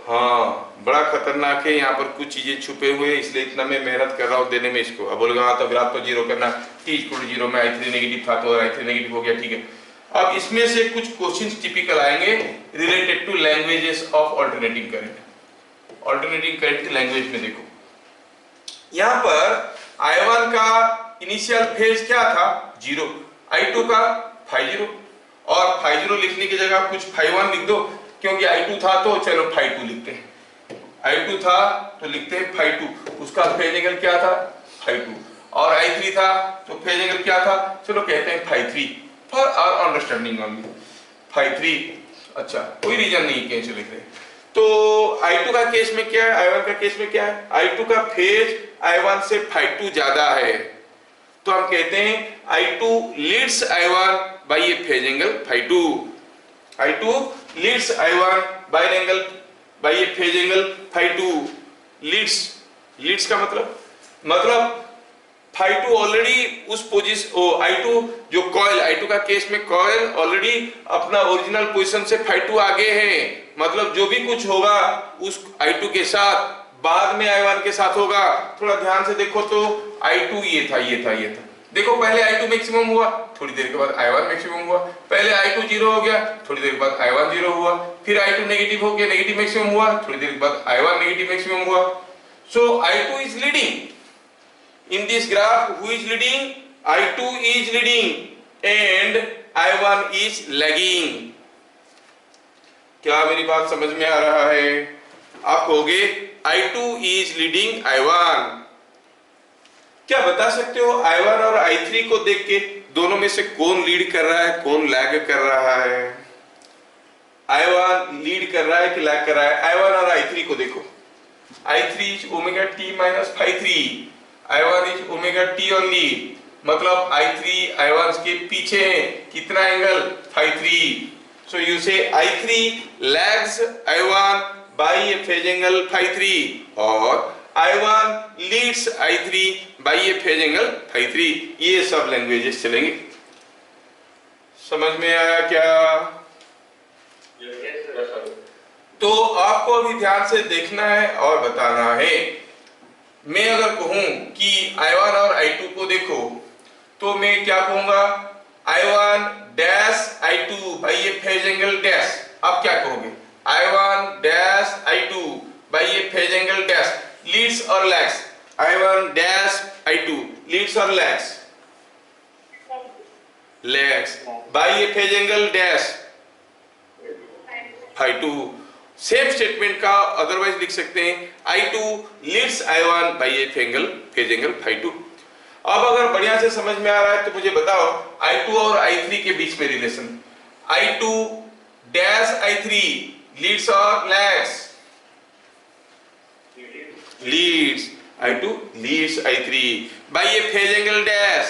Speaker 1: हाँ, बड़ा खतरनाक है, यहाँ पर कुछ चीजें छुपे हुए, इसलिए इतना मैं मेहनत कर रहा हूँ देने में इसको। अब बोलेगा हाँ तो ग्राफ तो 0 करना, t इक्वल टू 0 में I3 नेगेटिव था तो I3 नेगेटिव हो गया, ठीक है। अब इसमें से कुछ क्वेश्चंस टिपिकल आएंगे related to languages of alternating current. Alternating current की लैंग्वेज में देखो, यहाँ पर I1 का इनिशियल फेज क्या था, 0, I2 का फाइ 0, और फाइ 0 लिखने की जगह कुछ फाइ 1 लिख दो, क्योंकि I2 था तो चलो फाइ 2 लिखते हैं, I2 था तो लिखते हैं फाइ 2, उसका फेज एंगल क्या था, फाइ 2, और I3 था तो फेज एंगल क्या था, चलो कहते हैं phi 3, for our understanding only phi 3। अच्छा, कोई रीजन नहीं कैसे लिख रहे, तो I2 का केस में क्या है, I1 का केस में क्या है, I2 का फेज I1 से ∅2 ज्यादा है, तो हम कहते हैं I2 leads I1 by a phase angle ∅2। I2 leads I1 by a phase angle ∅2। Leads का मतलब ∅2 ऑलरेडी उस पोजीशन I2 जो कॉइल, I2 का केस में कॉइल ऑलरेडी अपना ओरिजिनल पोजीशन से ∅2 आगे है, मतलब जो भी कुछ होगा उस I2 के साथ बाद में I1 के साथ होगा। थोड़ा ध्यान से देखो तो I2 ये था। देखो पहले I2 मैक्सिमम हुआ, थोड़ी देर के बाद I1 मैक्सिमम हुआ, पहले I2 0 हो गया, थोड़ी देर के बाद I1 0 हुआ, फिर I2 नेगेटिव हो गया, नेगेटिव मैक्सिमम हुआ, थोड़ी देर के बाद I1 नेगेटिव मैक्सिमम हुआ। सो I2 is leading in this graph. Who is leading? I2 is leading and I1 is lagging। क्या मेरी बात समझ में आ रहा है? आप कहोगे I2 is leading I1। क्या बता सकते हो I1 और I3 को देख के दोनों में से कौन लीड कर रहा है, कौन लैग कर रहा है? I1 लीड कर रहा है कि लैग कर रहा है? I1 और I3 को देखो। I3 is omega t minus phi3, I1 is omega t only, मतलब I3 I1 के पीछे है, कितना angle? ∅3। So you say I3 lags I1 by a phase angle ∅3 और I1 leads I3 by a phase angle ∅3। ये सब languages चलेंगे। समझ में आया क्या? तो आपको अभी ध्यान से देखना है और बताना है। मैं अगर कहूं कि I1 और I2 को देखो तो मैं क्या कहूंगा? I1 dash I2 by a phase angle dash. अब क्या कहोगे? I1 dash I2 by a phase angle dash, leads और lags? I1 dash I2 leads और lags? Lags by a phase angle dash ∅2। Same statement का otherwise लिख सकते हैं I2 leads I1 by a phase angle ∅2। अब अगर बढ़िया से समझ में आ रहा है तो मुझे बताओ I2 और I3 के बीच में relation. I2 dash I3 leads और lags? Leads. I2 leads I3 by a phase angle dash,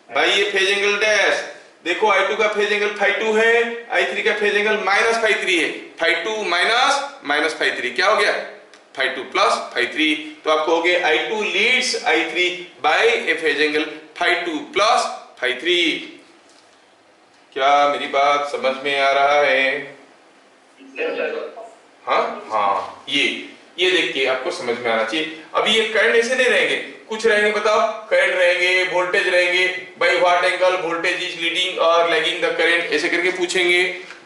Speaker 1: by a phase angle dash. देखो I2 का फेज एंगल ∅2 है, I3 का फेज एंगल माइनस ∅3 है। ∅2 माइनस ∅3 क्या हो गया? ∅2 प्लस ∅3। तो आप कहोगे I2 leads I3 bye a phase angle ∅2 plus ∅3। क्या मेरी बात समझ में आ रहा है? हाँ, ये देख के आपको समझ में आना चाहिए। अभी ये करंट ऐसे नहीं रहेंगे, कुछ रहेंगे, बताओ। करंट रहेंगे, वोल्टेज रहेंगे, by what angle voltage is leading और लैगिंग द करंट, ऐसे करके पूछेंगे,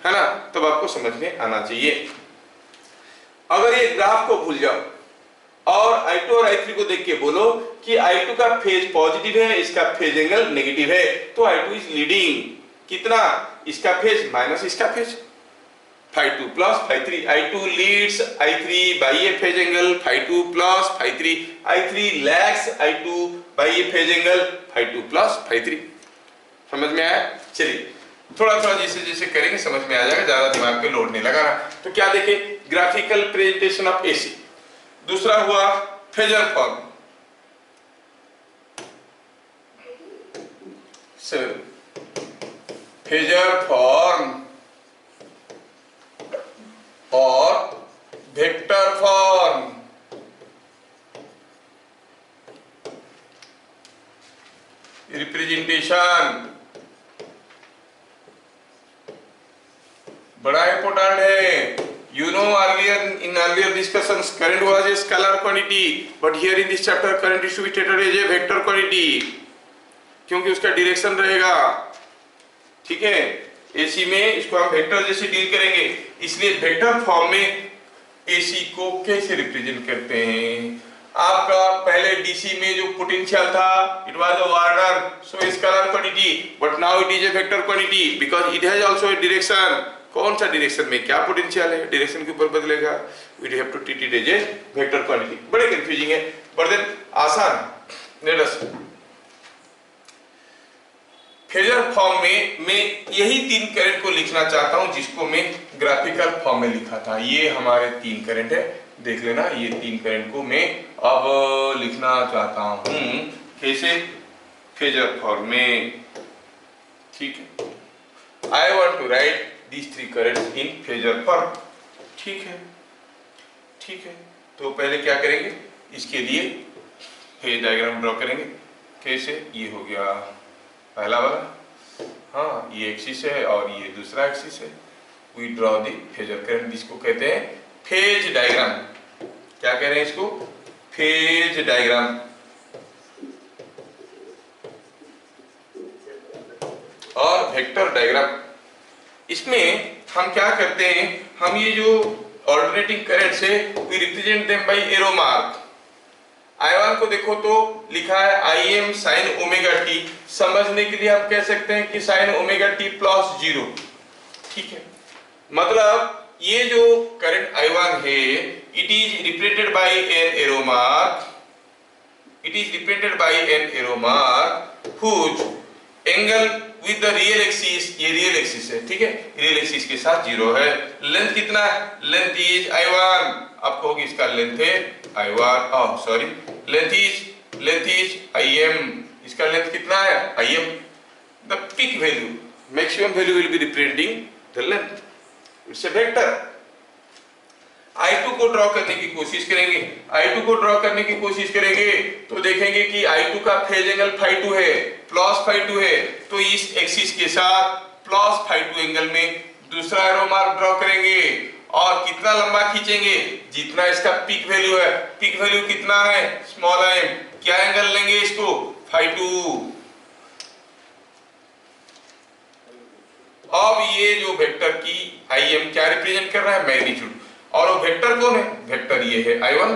Speaker 1: है ना? तब आपको समझ में आना चाहिए। अगर ये ग्राफ को भूल जाओ और I2 और I3 को देख के बोलो कि I2 का फेज पॉजिटिव है, इसका फेज एंगल नेगेटिव है, तो I2 इज लीडिंग। कितना? इसका फेज माइनस इसका phase, ∅2 plus ∅3। I2 leads I3 by a phase angle ∅2 plus ∅3। I3 lags I2 by a phase angle ∅2 plus ∅3। समझ में आया? चलिए थोड़ा जैसे जैसे करेंगे समझ में आ जाएगा, ज्यादा दिमाग पे लोड नहीं लगाना। तो क्या देखे? Graphical presentation of AC। दूसरा हुआ फेजर फॉर्म। फेजर फॉर्म और वेक्टर फॉर्म। रिप्रेजेंटेशन बड़ा इंपॉर्टेंट है। You know earlier discussions current was a scalar quantity, but here in this chapter current is to be treated as a vector quantity, क्योंकि उसका direction रहेगा। ठीक है, AC में इसको हम वेक्टर जैसे डील करेंगे, इसलिए वेक्टर फॉर्म में AC को कैसे रिप्रेजेंट करते हैं? आपका पहले DC में जो पोटेंशियल था, it was a Warner so scalar quantity, but now it is a vector quantity because it has also a direction. कौन सा डायरेक्शन में क्या पोटेंशियल है, डायरेक्शन के ऊपर बदलेगा। We have to treat it as a vector quantity. बड़े confusing है, बट देन आसान। लेट अस फेजर फॉर्म में मैं यही 3 करंट को लिखना चाहता हूं जिसको मैं ग्राफिकल फॉर्म में लिखा था। ये हमारे 3 करंट है, देख लेना। ये 3 करंट को मैं अब लिखना चाहता हूं कैसे, फेजर फॉर्म में। ठीक है, I want to write these 3 currents in phasor form। ठीक है, ठीक है। तो पहले क्या करेंगे, इसके लिए फेज डायग्राम ड्रॉ करेंगे। कैसे, ये हो गया पहला वाला, हाँ ये एक्सिस है और ये दूसरा एक्सिस है। We draw the phasor current, जिसको कहते हैं फेज डायग्राम। क्या कह रहे हैं इसको, फेज डायग्राम। और वेक्टर डायग्राम, इसमें हम क्या करते हैं, हम ये जो ऑल्टरनेटिंग करंट्स है we represent them by arrow mark. I1 को देखो तो लिखा है Im sin ओमेगा टी, समझने के लिए हम कह सकते हैं कि sin ओमेगा टी प्लस 0। ठीक है, मतलब ये जो करंट I1 है it is represented by an arrow mark, it is represented by an arrow mark whose angle with the real axis, ये रियल एक्सिस है। ठीक है, रियल एक्सिस के साथ 0 है। लेंथ कितना है, लेंथ इज I1, आप कहोगे इसका लेंथ है I1, oh sorry, length is Im, इसका लेंथ कितना है Im। The peak value, maximum value will be representing the length, it's a vector. I2 को ड्रॉ करने की कोशिश करेंगे, I2 को ड्रॉ करने की कोशिश करेंगे तो देखेंगे कि I2 का फेज एंगल φ2 है, प्लस φ2 है, तो इस एक्सिस के साथ प्लस φ2 एंगल में दूसरा एरो मार्क ड्रॉ करेंगे और कितना लंबा खींचेंगे, जितना इसका पीक वैल्यू है। पीक वैल्यू कितना है, स्मॉल m, क्या एंगल लेंगे इसको, φ2। अब ये जो वेक्टर की Im क्या रिप्रेजेंट कर रहा है, मैग्नीट्यूड। और वो वेक्टर कौन है, वेक्टर ये है I1,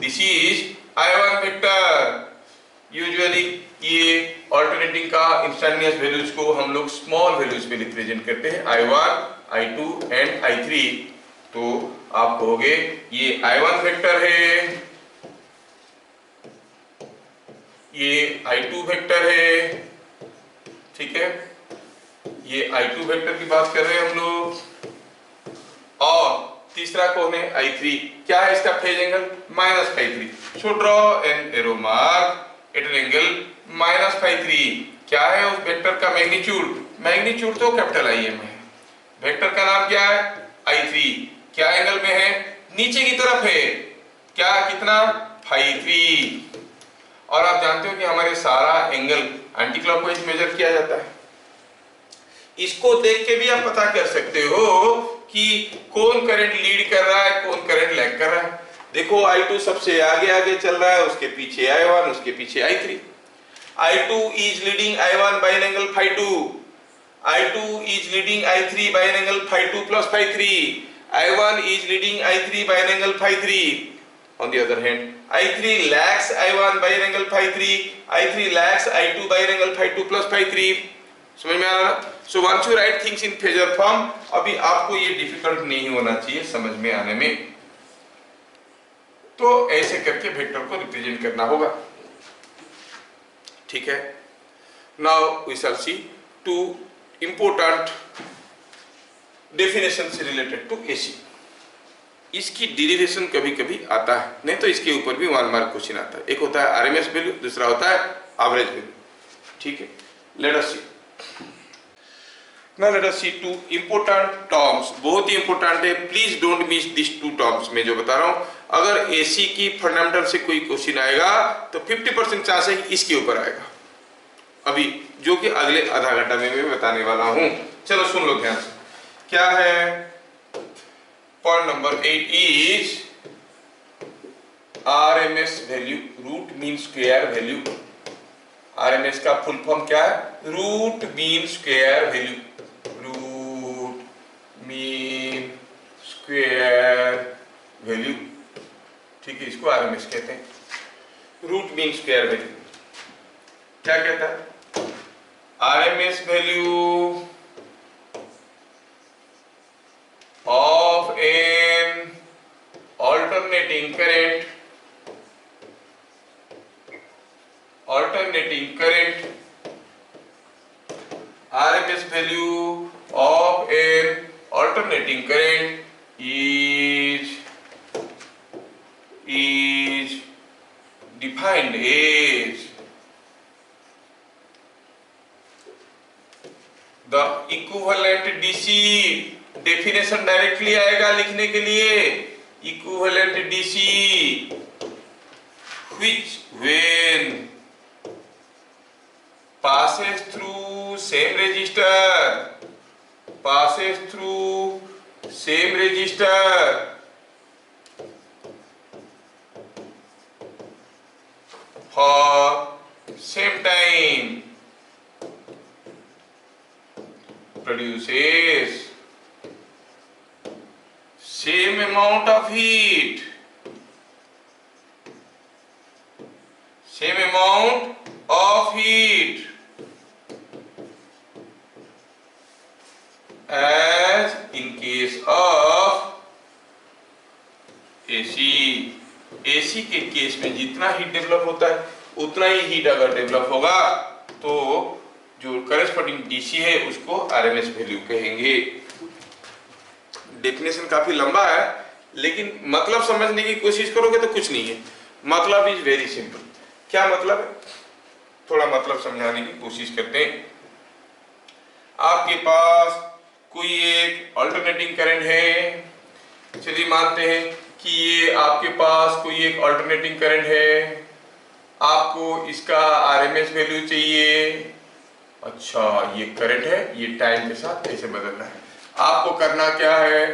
Speaker 1: this is I1 vector. Usually ये ऑल्टरनेटिंग का इंस्टेंटेनियस वैल्यूज को हम लोग स्मॉल वैल्यूज पे रिप्रेजेंट करते हैं, I1, I2 एंड I3। तो आप कहोगे ये I1 वेक्टर है, ये I2 वेक्टर है। ठीक है, ये I2 वेक्टर की बात कर रहे हैं हम लोग। और तीसरा कौन है, I3, क्या है इसका phase angle, -φ3। So draw an arrow mark at an angle -φ3। क्या है उस वेक्टर का मैग्नीट्यूड, मैग्नीट्यूड तो कैपिटल Im है। वेक्टर का नाम क्या है, I3, क्या एंगल में है, नीचे की तरफ है, क्या कितना, φ3। और आप जानते हो कि हमारे सारा एंगल एंटी क्लॉकवाइज मेजर किया जाता है। इसको देख के भी आप पता कर सकते हो कि कौन करंट लीड कर रहा है, कौन करंट लैग कर रहा है। देखो I2 सबसे आगे आगे चल रहा है, उसके पीछे I1, उसके पीछे I3। I2 is leading I1 by an angle φ2, I2 is leading I3 by an angle φ2 plus φ3, I1 is leading I3 by an angle φ3। On the other hand, I3 lags I1 by an angle φ3, I3 lags I2 by an angle φ2 plus φ3। समझ में आ रहा ना। So once you write things in phasor form, अभी आपको ये difficult नहीं होना चाहिए समझ में आने में। तो ऐसे करके वेक्टर को रिप्रेजेंट करना होगा। ठीक है, now we shall see two important definition से रिलेटेड टू एसी। इसकी डेरिवेशन कभी कभी आता है, नहीं तो इसके ऊपर भी 1 मार्क क्वेश्चन आता है। एक होता है आरएमएस वैल्यू, दूसरा होता है एवरेज वैल्यू। ठीक है, लेट अस सी। Now let us see two important terms, बहुत ही important है, please don't miss this 2 terms मैं जो बता रहा हूं। अगर एसी की फंडामेंटल से कोई क्वेश्चन आएगा तो 50% चांस है कि इसके ऊपर आएगा, अभी जो कि अगले आधा घंटा में मैं बताने वाला हूं। चलो सुन लो ध्यान से, क्या है point number 8 is RMS value, root mean square value. RMS का फुल फॉर्म क्या है, root mean square value, root mean square value. ठीक है, इसको आरएमएस कहते हैं। रूट मीन स्क्वायर वैल्यू क्या कहता है, RMS value of an alternating current value of an alternating current is defined as the equivalent DC। Definition directly आएगा लिखने के लिए, equivalent DC which when passes through same resistor for same time produces same amount of heat as in case of AC के case में जितना heat develop होता है उतना ही हीट अगर डेवलप होगा तो जो करस्पॉन्डिंग DC है उसको RMS वैल्यू कहेंगे। डेफिनेशन काफी लंबा है लेकिन मतलब समझने की कोशिश करोगे तो कुछ नहीं है। मतलब इज वेरी सिंपल। क्या मतलब है, थोड़ा मतलब समझाने की कोशिश करते हैं। आपके पास कोई एक अल्टरनेटिंग करंट है, चलिए मानते हैं कि ये आपके पास कोई एक अल्टरनेटिंग करंट है, आपको इसका RMS वैल्यू चाहिए। अच्छा, ये करंट है, ये टाइम के साथ ऐसे बदल रहा है। आपको करना क्या है,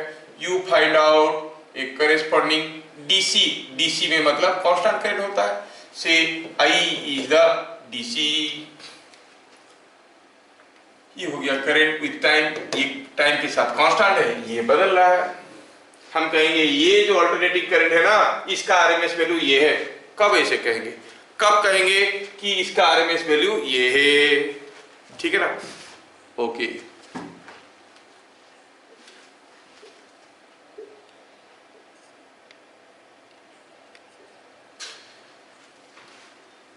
Speaker 1: you find out A corresponding DC में मतलब कांस्टेंट करंट होता है, से I इज द DC। ये हो गया करंट विद टाइम, ये टाइम के साथ कांस्टेंट है, ये बदल रहा है। हम कहेंगे ये जो अल्टरनेटिंग करंट है ना, इसका RMS वैल्यू ये है। कब ऐसे कहेंगे, कब कहेंगे कि इसका RMS वैल्यू ये है, ठीक है ना। ओके,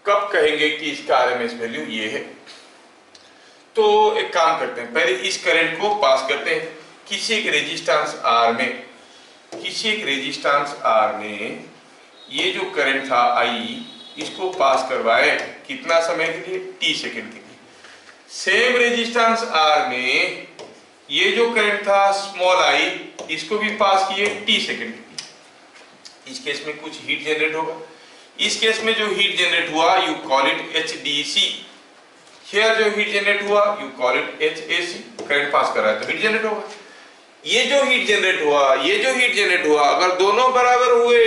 Speaker 1: कब कहेंगे कि इसका RMS वैल्यू ये है। तो एक काम करते हैं, पहले इस करंट को पास करते हैं किसी एक रेजिस्टेंस R में। किसी एक रेजिस्टेंस R में ये जो करंट था I, इसको पास करवाए कितना समय के लिए, T सेकंड के लिए। सेम रेजिस्टेंस R में ये जो करंट था स्मॉल I, इसको भी पास किए T सेकंड के लिए। इस केस में कुछ हीट जनरेट होगा। इस केस में जो हीट जनरेट हुआ you call it HDC। Here जो हीट जनरेट हुआ you call it HAC। Current pass कर रहा है तो हीट जनरेट होगा। ये जो हीट जनरेट हुआ, ये जो हीट जनरेट हुआ, अगर दोनों बराबर हुए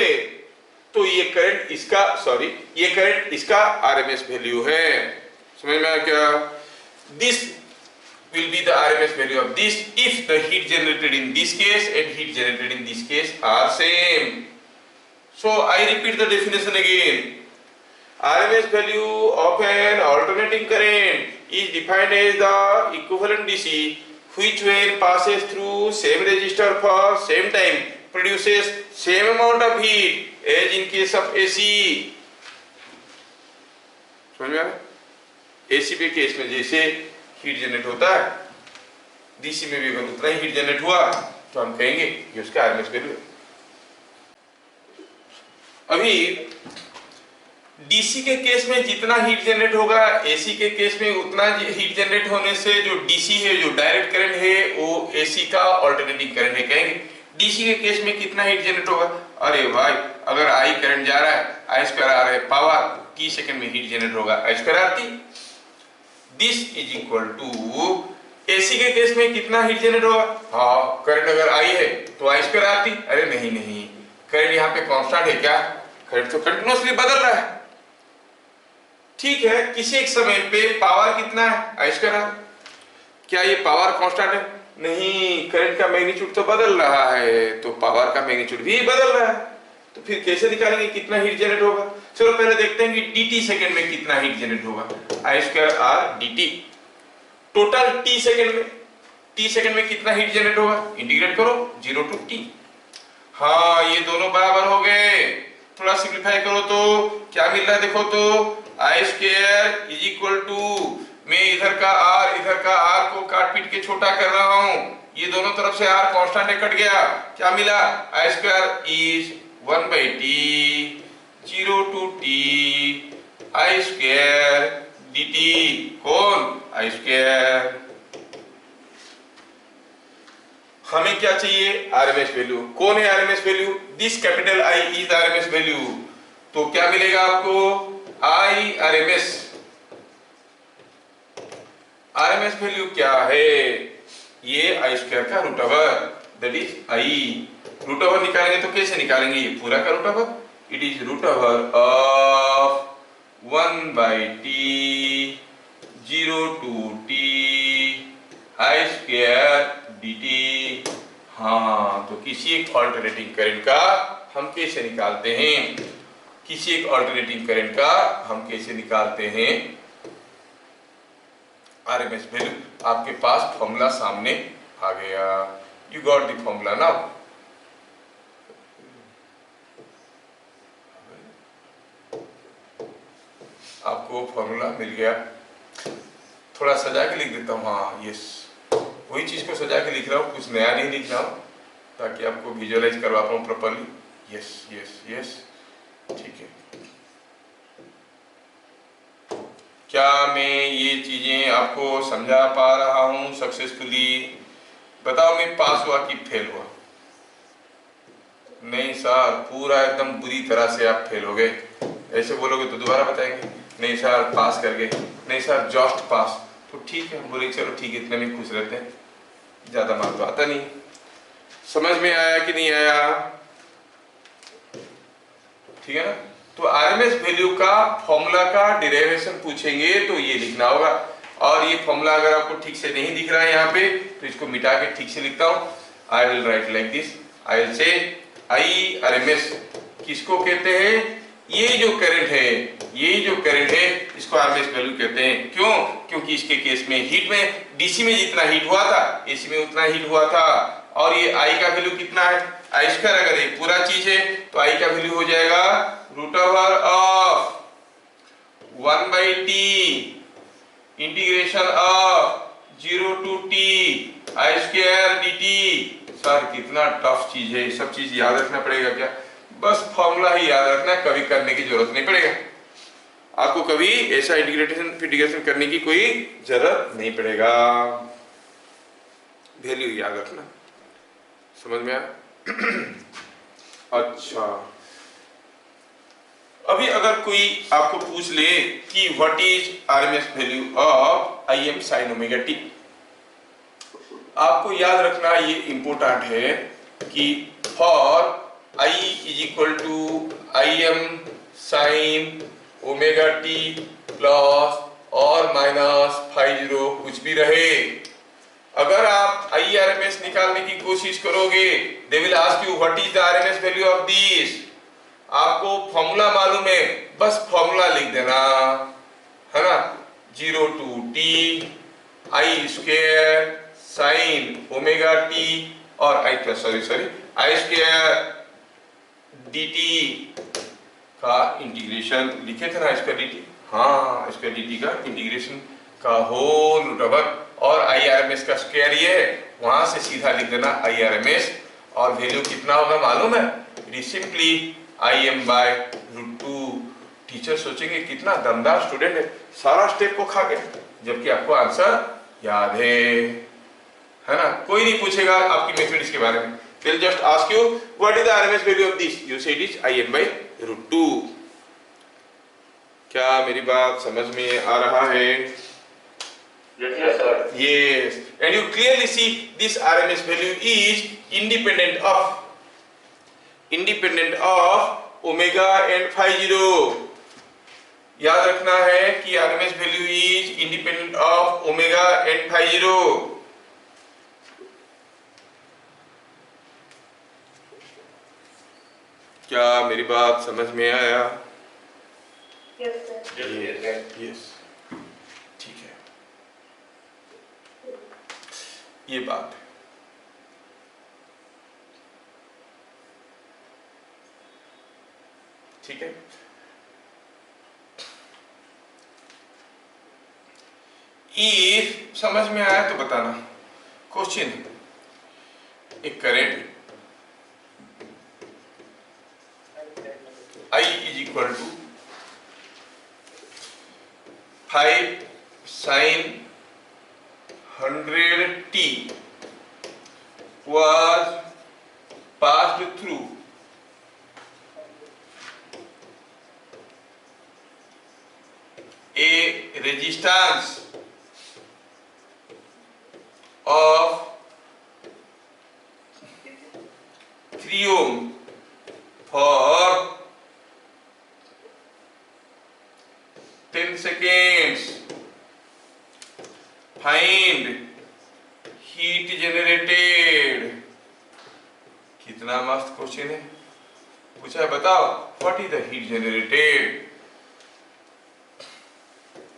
Speaker 1: तो ये करंट इसका, सॉरी, ये करंट इसका RMS वैल्यू है। समझ में आया क्या? This will be the RMS value of this if the heat generated in this case and heat generated in this case are same. So I repeat the definition again. RMS value of an alternating current is defined as the equivalent DC which when passes through same resistor for same time produces same amount of heat as in case of AC. समझ में आया? AC के case में जैसे heat generate होता है, DC में भी अगर उतना ही हीट जनरेट हुआ तो हम कहेंगे कि उसका RMS वैल्यू है। अभी DC के केस में जितना हीट जनरेट होगा, AC के केस में उतना हीट जनरेट होने से जो DC है, जो डायरेक्ट करंट है, वो AC का अल्टरनेटिंग करंट है। कहेंगे DC के केस में कितना हीट जनरेट होगा, अरे भाई अगर I करंट जा रहा है, I स्क्वायर आ रहा है पावर, T सेकंड में हीट जनरेट होगा I square R T. This is equal to AC के केस में कितना हीट जनरेट होगा, हाँ करंट अगर I है तो I स्क्वायर आर टी। अरे नहीं नहीं, करंट यहाँ पे कांस्टेंट है क्या, करंट तो कंटिन्यूअसली बदल रहा है। ठीक है, किसी एक समय पे पावर कितना है I स्क्वायर आर। क्या ये पावर कांस्टेंट है, नहीं, करंट का मैग्नीट्यूड तो बदल रहा है तो पावर का मैग्नीट्यूड भी बदल रहा है। तो फिर कैसे निकालेंगे कितना हीट जनरेट होगा। चलो पहले देखते हैं कि dt सेकंड में कितना हीट जनरेट होगा, I square R dt। Total t second में कितना हीट जनरेट होगा, इंटीग्रेट करो 0 टू t। हाँ, ये दोनों बराबर हो गए। थोड़ा सिंप्लीफाई करो तो क्या मिल रहा है देखो तो, I square is equal to मैं इधर का आर को काट पीट के छोटा कर रहा हूं, ये दोनों तरफ से आर कांस्टेंट है, कट गया, क्या मिला, I square is 1/t 0 to t I square dt, कौन, आई स्क्वायर। हमें क्या चाहिए, आरएमएस वैल्यू, कौन है RMS value, this capital I is RMS value. तो क्या मिलेगा आपको, आई आरएमएस, आरएमएस वैल्यू क्या है, ये आई स्क्वायर का root over, that is I. Root over निकालेंगे तो कैसे निकालेंगे, ये पूरा का root over, it is root over of 1/t 0 to t I square dt। हाँ, तो किसी एक ऑल्टरनेटिंग करंट का हम कैसे निकालते हैं, किसी एक ऑल्टरनेटिंग करंट का हम कैसे निकालते हैं आरएमएस वैल्यू। आपके पास फॉर्मूला सामने आ गया, you got the formula now. आपको फॉर्मूला मिल गया, थोड़ा सजा के लिख देता हूँ, हाँ यस, वही चीज को सजा के लिख रहा हूँ, कुछ नया नहीं लिख रहा हूँ, ताकि आपको विजुअलाइज करवा पाऊँ प्रॉपर्ली। यस यस यस, ठीक है। क्या मैं ये चीजें आपको समझा पा रहा हूँ सक्सेसफुली, बताओ मैं पास हुआ कि फेल हुआ, नहीं सर पूरा एकदम बुरी तरह से आप फेल हो गए, ऐसे बोलोगे तो दोबारा बताएंगे, नहीं सर पास कर गए, नहीं सर जस्ट पास, तो ठीक है, हम बोले चलो ठीक है, इतने में खुश रहते हैं, ज्यादा मार्क तो आता नहीं। समझ में आया कि नहीं आया, ठीक है ना। तो आरएमएस वैल्यू का फॉर्मूला का डेरिवेशन पूछेंगे तो ये लिखना होगा, और ये फॉर्मूला अगर आपको ठीक से नहीं दिख रहा है यहाँ पे तो इसको मिटा के ठीक से लिखता हूँ, I will write like this, I will से आई आरएमएस किसको कहते हैं, ये जो करंट है, ये जो करंट है इसको आरएमएस वैल्यू कहते हैं। क्यों, क्योंकि इसके केस में हीट में डीसी में जितना हीट हुआ था एसी में उतना हीट हुआ था, और ये आई का वैल्यू कितना है, आई स्क्वायर, अगर ये पूरा चीज है तो आई का वैल्यू हो जाएगा root over of 1/t integration of 0 to t I square dt। Sir कितना टफ चीज है, सब चीज याद रखना पड़ेगा क्या, बस फॉर्मूला ही याद रखना, कभी करने की जरूरत नहीं पड़ेगा आपको, कभी ऐसा इंटीग्रेशन करने की कोई जरूरत नहीं पड़ेगा, वैल्यू याद रखना, समझ में आया। अच्छा, अभी अगर कोई आपको पूछ ले कि what is RMS value of I M sine omega t, आपको याद रखना ये इंपोर्टेंट है कि for I is equal to I M sine omega t plus और माइनस फाइव जीरो कुछ भी रहे, अगर आप आई आर एम एस निकालने की कोशिश करोगे they will ask you what is the RMS value of this, आपको फॉर्मूला मालूम है, बस फॉर्मूला लिख देना है ना, 0 to t I square sine omega t और आई स्क्वायर dt का इंटीग्रेशन लिखे थे ना, स्क्वायर dt, हाँ स्क्वायर dt का इंटीग्रेशन का होल रूट ओवर, और आई आर एम एस का स्क्वायर ये है, वहां से सीधा लिख देना आई आर एम एस, और वैल्यू कितना होगा मालूम है, it is simply I M by root 2। Teacher सोचेंगे कितना दमदार स्टूडेंट है, सारा स्टेप को खा गया, जबकि आपको आंसर याद है ना, कोई नहीं पूछेगा आपकी मैथमेटिक्स के बारे में, they'll just ask you what is the RMS value of this, you say it is im by root 2। क्या मेरी बात समझ में आ रहा है,
Speaker 2: Yes sir,
Speaker 1: yes, and you clearly see this RMS value is independent of omega and phi 0। याद रखना है कि RMS value is independent of omega and phi 0। क्या मेरी बात समझ में आया,
Speaker 2: yes sir,
Speaker 1: यस, ठीक है, ये बात है। ठीक है, इफ समझ में आया तो बताना। क्वेश्चन, एक current I is equal to 5 sin 100t was passed through a resistance of 3 ohm for 10 seconds. Find heat generated. कितना मस्त क्वेश्चन है, पूछा है बताओ what is the heat generated.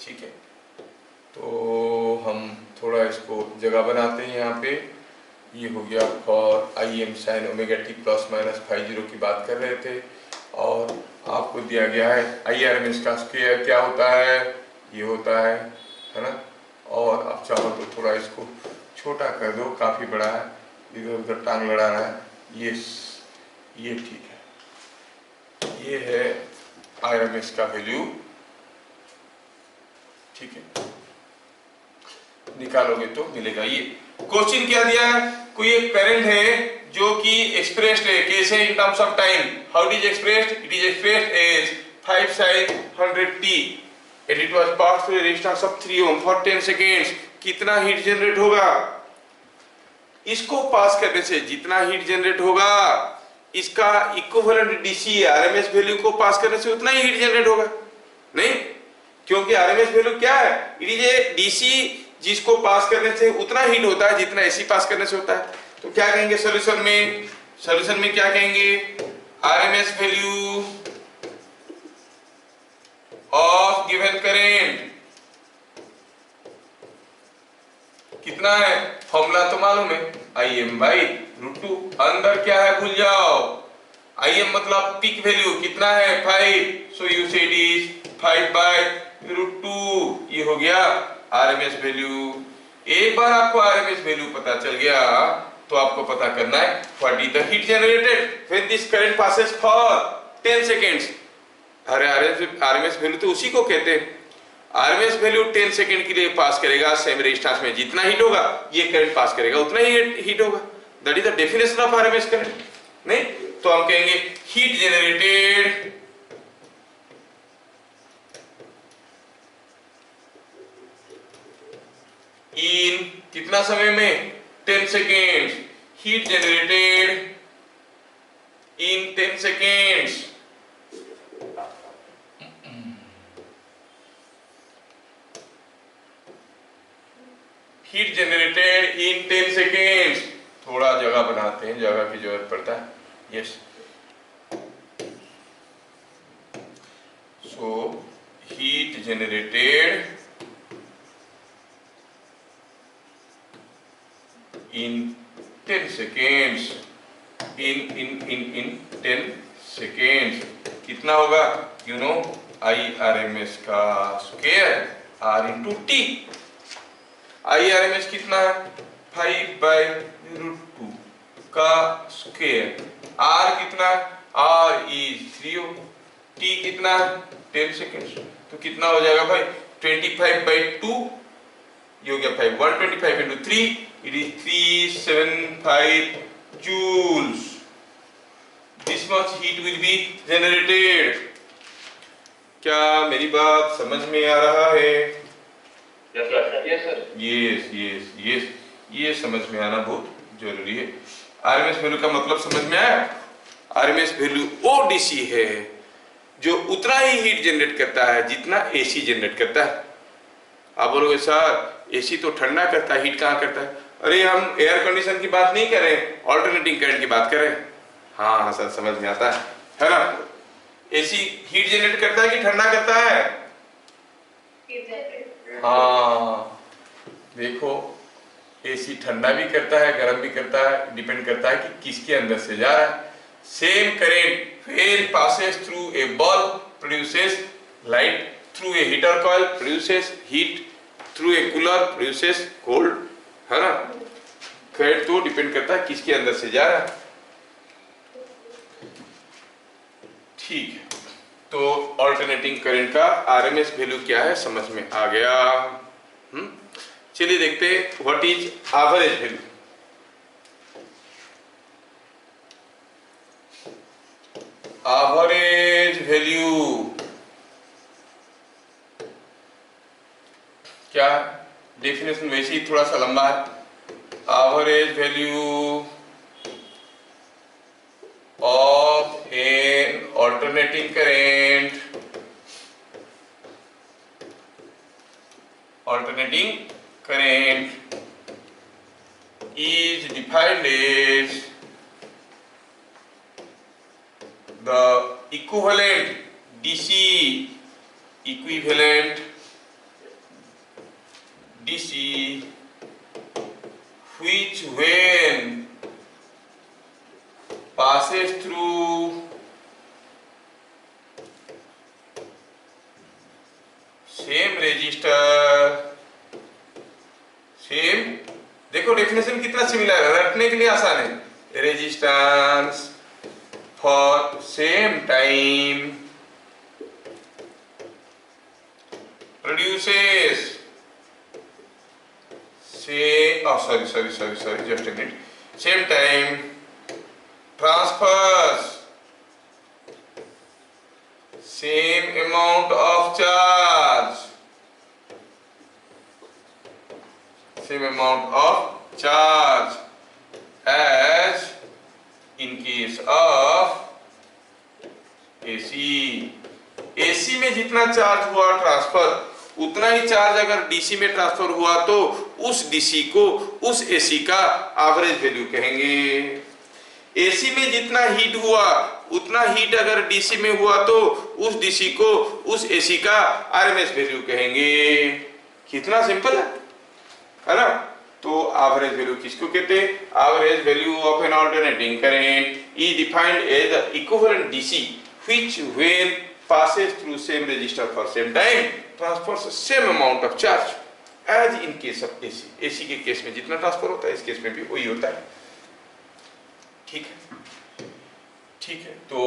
Speaker 1: ठीक है, तो हम थोड़ा इसको जगह बनाते हैं यहाँ पे। ये हो गया for I M sine omega t plus minus 50 की बात कर रहे थे, और आपको दिया गया है आई आर एम एस का स्क्वायर क्या होता है, ये होता है ना। और आप चाहो तो थोड़ा इसको छोटा कर दो, काफ़ी बड़ा है, इधर उधर टांग लड़ा रहा है। ये ठीक है, ये है आई आर एम एस का वैल्यू। ठीक है, निकालोगे तो मिलेगा। ये क्वेश्चन क्या दिया है, कोई एक करंट है जो कि एक्सप्रेस्ड है कैसे, in terms of time. How it is expressed, it is expressed as 5 sin 100t and it was passed through a resistance of 3 ohm for 10 seconds। कितना हीट जनरेट होगा, इसको पास करने से जितना हीट जनरेट होगा इसका इक्विवेलेंट डीसी आरएमएस वैल्यू को पास करने से उतना ही हीट जनरेट होगा। नहीं, क्योंकि आरएमएस वैल्यू क्या है, इट इज ए डीसी जिसको पास करने से उतना हीट होता है जितना एसी पास करने से होता है। तो क्या कहेंगे सॉल्यूशन में क्या कहेंगे, RMS value of given current कितना है, फॉर्मूला तो मालूम है, Im/√2। अंदर क्या है भूल जाओ, Im मतलब पीक वैल्यू कितना है 5, सो यू सेड इज 5/√2। ये हो गया आरएमएस वैल्यू। एक बार आपको आरएमएस वैल्यू पता चल गया तो आपको पता करना है what is the heat generated when this current passes for 10 seconds. अरे आरएमएस वैल्यू तो उसी को कहते हैं। आरएमएस वैल्यू 10 सेकंड के लिए पास करेगा सेम रेजिस्टेंस में, जितना हीट होगा ये करंट पास करेगा उतना ही हीट होगा। That is the definition of RMS current. नहीं तो हम कहेंगे हीट जनरेटेड इन कितना समय में, 10 seconds. Heat generated in 10 seconds. Heat generated in 10 seconds. थोड़ा जगह बनाते हैं, जगह की जरूरत पड़ता है। Yes, so heat generated in 10 seconds, in 10 seconds कितना होगा, यू नो IRMS का square R into T। IRMS कितना है 5/√2 का स्क्वायर, R कितना, R is 3 ohm, T कितना 10 seconds, तो कितना हो जाएगा भाई 25/2, ये हो गया 5, 125 into 3, it is 375 joules। This much heat will be generated। क्या मेरी बात समझ में आ रहा है?
Speaker 2: Yes sir।
Speaker 1: यस, ये समझ में आना बहुत जरूरी है। आरएमएस वैल्यू का मतलब समझ में आया? आरएमएस वैल्यू वो डीसी है जो उतना ही हीट जनरेट करता है जितना एसी जनरेट करता है। आप बोलोगे सर एसी तो ठंडा करता है, हीट कहाँ करता है? अरे हम एयर कंडीशन की बात नहीं कर रहे, ऑल्टरनेटिंग करंट की बात कर रहे हैं। हाँ सर समझ में आता है ना। एसी हीट जनरेट करता है कि ठंडा करता है? हाँ देखो, एसी ठंडा भी करता है गर्म भी करता है, डिपेंड करता है कि किसके अंदर से जा रहा है। Same current when passes through a bulb produces light, through a heater coil produces heat, through a cooler produces cold, है ना। करंट तो डिपेंड करता है किसके अंदर से जा रहा है। ठीक है, तो ऑल्टरनेटिंग करंट का आरएमएस वैल्यू क्या है समझ में आ गया। चलिए देखते हैं what is average value. Average value क्या, डेफिनेशन वैसे ही थोड़ा सा लंबा है। Average value of an alternating current, alternating current is defined as the equivalent DC which when passes through same resistor, same, देखो डेफिनेशन कितना सिमिलर है, रटने के लिए आसान है। Resistance for same time produces just a minute, same time transfers same amount of charge, as in case of AC। AC में जितना चार्ज हुआ ट्रांसफर उतना ही चार्ज अगर DC में ट्रांसफर हुआ तो उस DC को उस AC का एवरेज वैल्यू कहेंगे। AC में जितना हीट हुआ उतना हीट अगर DC में हुआ तो उस DC को उस AC का RMS वैल्यू कहेंगे। कितना सिंपल है ना। तो एवरेज वैल्यू किसको कहते हैं? Average value of an alternating current is defined as the equivalent DC which when passes through same resistor for same time transfers same amount of charge as in case of AC। AC के case में जितना transfer होता है इस case में भी वही होता है। ठीक है, तो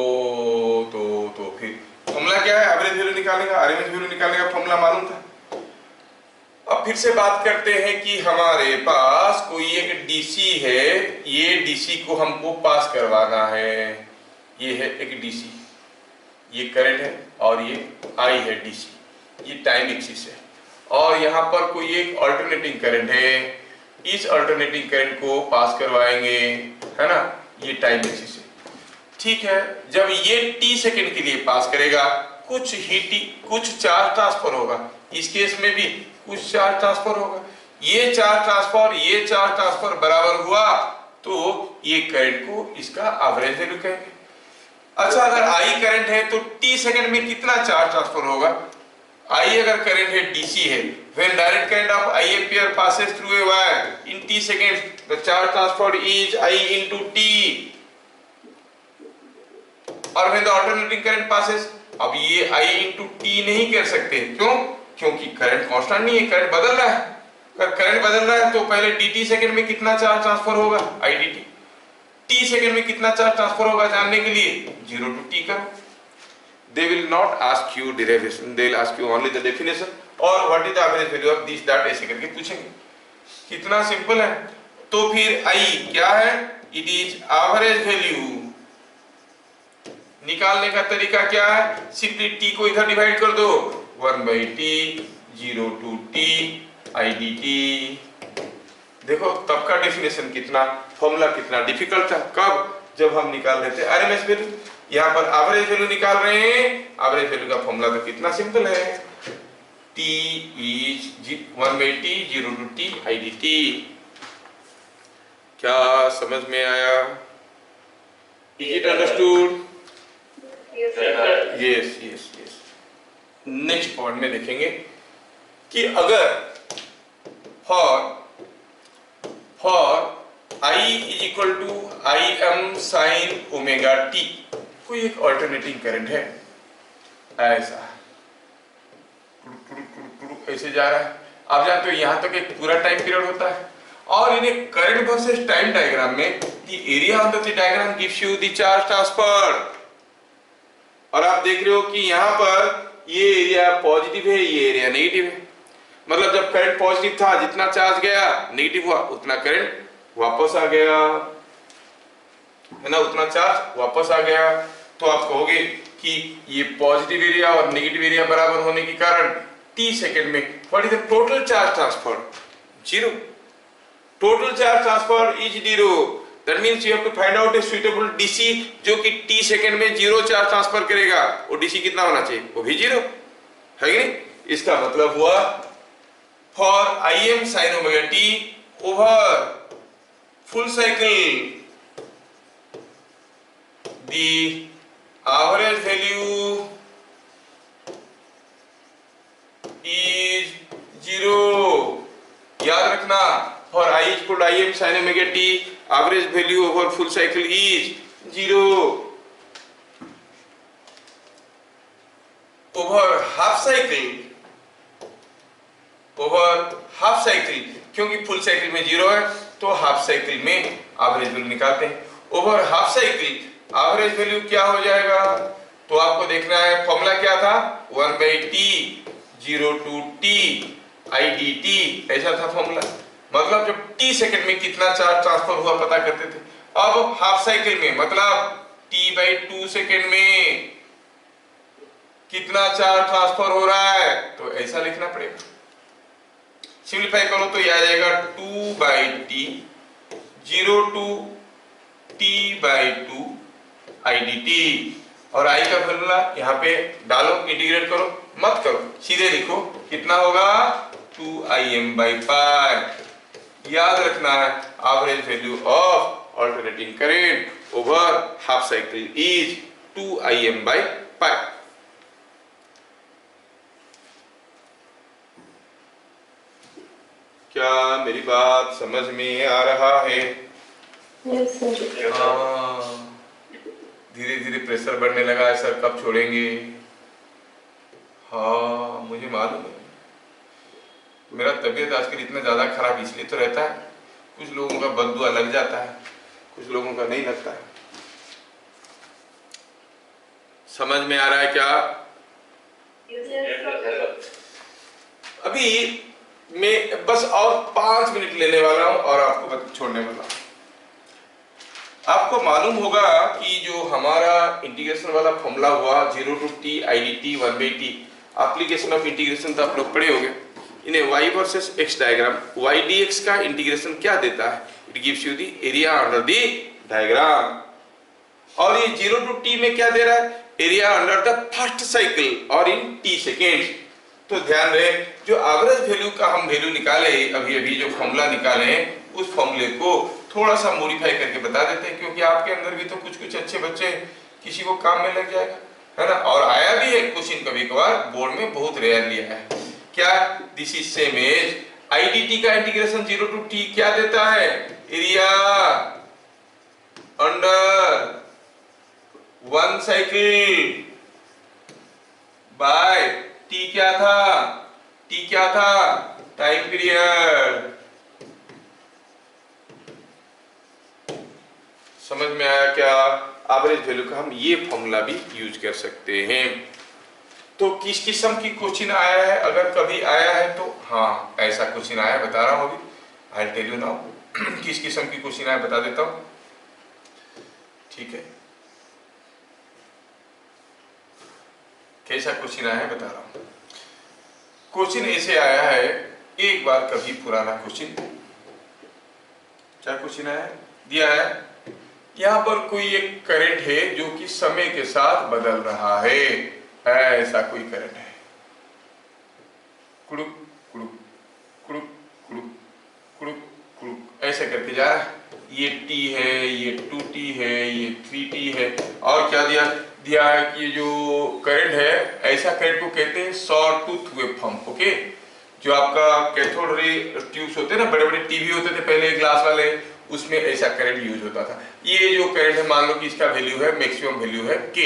Speaker 1: फिर फॉर्मूला क्या है एवरेज वैल्यू निकालने का, आरएमएस वैल्यू निकालने का फॉर्मूला मालूम था। अब फिर से बात करते हैं कि हमारे पास कोई एक डीसी है, ये डीसी को हमको पास करवाना है। ये है एक डीसी, ये करंट है और ये आई है डीसी, ये टाइम एक्सिस है। और यहाँ पर कोई एक अल्टरनेटिंग करंट है, इस अल्टरनेटिंग करंट को पास करवाएंगे, है ना, ये टाइम एक्सिस है। ठीक है, जब ये t सेकंड के लिए पास करेगा कुछ चार्ज ट्रांसफर होगा, इस केस में भी कुछ चार्ज ट्रांसफर होगा। ये चार्ज ट्रांसफर बराबर हुआ तो ये करंट को इसका एवरेज वैल्यू कहेंगे। अच्छा, अगर आई करंट है तो t सेकंड में कितना चार्ज ट्रांसफर होगा? आई अगर करंट है डीसी है, when direct current of I ampere passes through a wire in t seconds, the charge transferred is I into t। और when the alternating current passes, अब ये I into t नहीं कर सकते, क्यों? क्योंकि करंट कांस्टेंट नहीं है, करंट बदल रहा है। अगर करंट बदल रहा है तो पहले dt सेकंड में कितना चार्ज ट्रांसफर होगा, I dt। t सेकंड में कितना चार्ज ट्रांसफर होगा जानने के लिए 0 to t करो। They will not ask you derivation, they will ask you only the definition और what is the average value of this that ऐसे करके पूछेंगे। कितना सिंपल है। तो फिर I क्या है? It is average value। निकालने का तरीका क्या है? सिंपली t को इधर डिवाइड कर दो, 1/t 0 to t I dt। देखो तब का डेफिनेशन कितना, फॉर्मूला कितना डिफिकल्ट था। कब? जब हम निकाल रहे थे आरएमएस वैल्यू। यहाँ पर एवरेज वैल्यू निकाल रहे हैं, एवरेज वैल्यू का फॉर्मूला तो कितना सिंपल है, t is 1/t 0 to t I dt। क्या समझ में आया? Is it understood? Yes। Next point में देखेंगे कि अगर for I is equal to Im sin omega t, कोई एक अल्टरनेटिंग करंट है, ऐसा ऐसे जा रहा है, आप जानते हो यहां तक एक पूरा टाइम पीरियड होता है। और इन्हें करंट वर्सेस टाइम डायग्राम में the area on the diagram gives you the charge transfer. और आप देख रहे हो कि यहां पर ये एरिया पॉजिटिव है, ये एरिया नेगेटिव है। मतलब जब करंट पॉजिटिव था, जितना चार्ज गया नेगेटिव हुआ उतना करंट वापस आ गया, है ना, उतना चार्ज वापस आ गया। तो आप कहोगे कि ये पॉजिटिव एरिया और नेगेटिव एरिया बराबर होने के कारण t सेकंड में what is the total charge transfer? Zero. Total charge transfer is zero. That means you have to find out a suitable DC जो कि t सेकंड में जीरो चार्ज ट्रांसफर करेगा। और डीसी कितना होना चाहिए? वो भी जीरो, है कि नहीं? इसका मतलब हुआ for Im sin omega t over full cycle the average value is zero। याद रखना, for I is equal to Im sin omega t, average value over full cycle is zero over half cycle, क्योंकि full cycle में zero है तो half cycle में average value निकालते हैं। Over half cycle average value क्या हो जाएगा? तो आपको देखना है फॉर्मूला क्या था, 1/t 0 to t idt, ऐसा था फॉर्मूला। मतलब जब t सेकंड में कितना चार्ज ट्रांसफर हुआ पता करते थे। अब हाफ साइकिल में मतलब t/2 सेकंड में कितना चार्ज ट्रांसफर हो रहा है, तो ऐसा लिखना पड़ेगा। सिंप्लीफाई करो तो यह आ जाएगा 2/t 0 to t/2 idt। और i का फॉर्मूला यहाँ पे डालो, इंटीग्रेट करो, मत करो, सीधे लिखो, कितना होगा 2Im/π। याद रखना है average value of alternating current over half cycle is 2Im/π। क्या मेरी बात समझ में आ रहा है?
Speaker 3: Yes sir.
Speaker 1: धीरे धीरे प्रेशर बढ़ने लगा है सर, कब छोड़ेंगे? हाँ मुझे मालूम है, मेरा तबीयत आजकल इतना ज़्यादा खराब इसलिए तो रहता है, कुछ लोगों का बददुआ लग जाता है, कुछ लोगों का नहीं लगता है। समझ में आ रहा है क्या? अभी मैं बस और 5 मिनट लेने वाला हूं और आपको छोड़ने वाला हूं। आपको मालूम होगा कि जो हमारा इंटीग्रेशन वाला फॉर्मूला हुआ 0 to t idt 1/t, application of integration तो आप लोग पढ़े होंगे। इन्हें y versus x diagram, y dx का इंटीग्रेशन क्या देता है? It gives you the area under the diagram. और ये 0 to t में क्या दे रहा है? Area under the first cycle और इन t सेकेंड। तो ध्यान रहे, जो एवरेज वैल्यू का हम वैल्यू निकाले अभी जो फॉर्मूला निकाले हैं, उस फॉर्मूले को थोड़ा सा मॉडिफाई करके बता देते हैं, क्योंकि आपके अंदर भी तो कुछ अच्छे बच्चे हैं, किसी को काम में लग जाएगा, है ना। और आया भी है क्वेश्चन कभी कभार बोर्ड में, बहुत रेयरली आया है। क्या? This is same as IDT का इंटीग्रेशन 0 to t क्या देता है? Area under one cycle by t क्या था? t क्या था? Time period. समझ में आया क्या? एवरेज वैल्यू का हम ये फॉर्मूला भी यूज कर सकते हैं। तो किस किस्म की क्वेश्चन आया है, अगर कभी आया है तो हाँ ऐसा क्वेश्चन आया है, बता रहा हूं अभी, आई टेल यू नाउ किस किस्म की क्वेश्चन आया बता देता हूं, ठीक है। कैसा क्वेश्चन आया है बता रहा हूं। क्वेश्चन ऐसे आया है, एक बार कभी पुराना क्वेश्चन, क्या क्वेश्चन आया है? दिया है यहां पर कोई एक करंट है जो कि समय के साथ बदल रहा है, ऐसा कोई करंट है, कुड़ुक कुड़ुक कुड़ुक कुड़ुक कुड़ुक कुड़ुक ऐसे करके जा रहा है। ये T है, ये 2T है, ये 3T है, और क्या दिया है कि ये जो करंट है, ऐसा करंट को कहते हैं शॉर्ट टूथ वेवफॉर्म। ओके, जो आपका कैथोड रे ट्यूब्स होते हैं ना, बड़े बड़े टीवी होते थे पहले ग्लास वाले, उसमें ऐसा करंट यूज होता था। ये जो करंट है, मान लो कि इसका वैल्यू है, मैक्सिमम वैल्यू है K,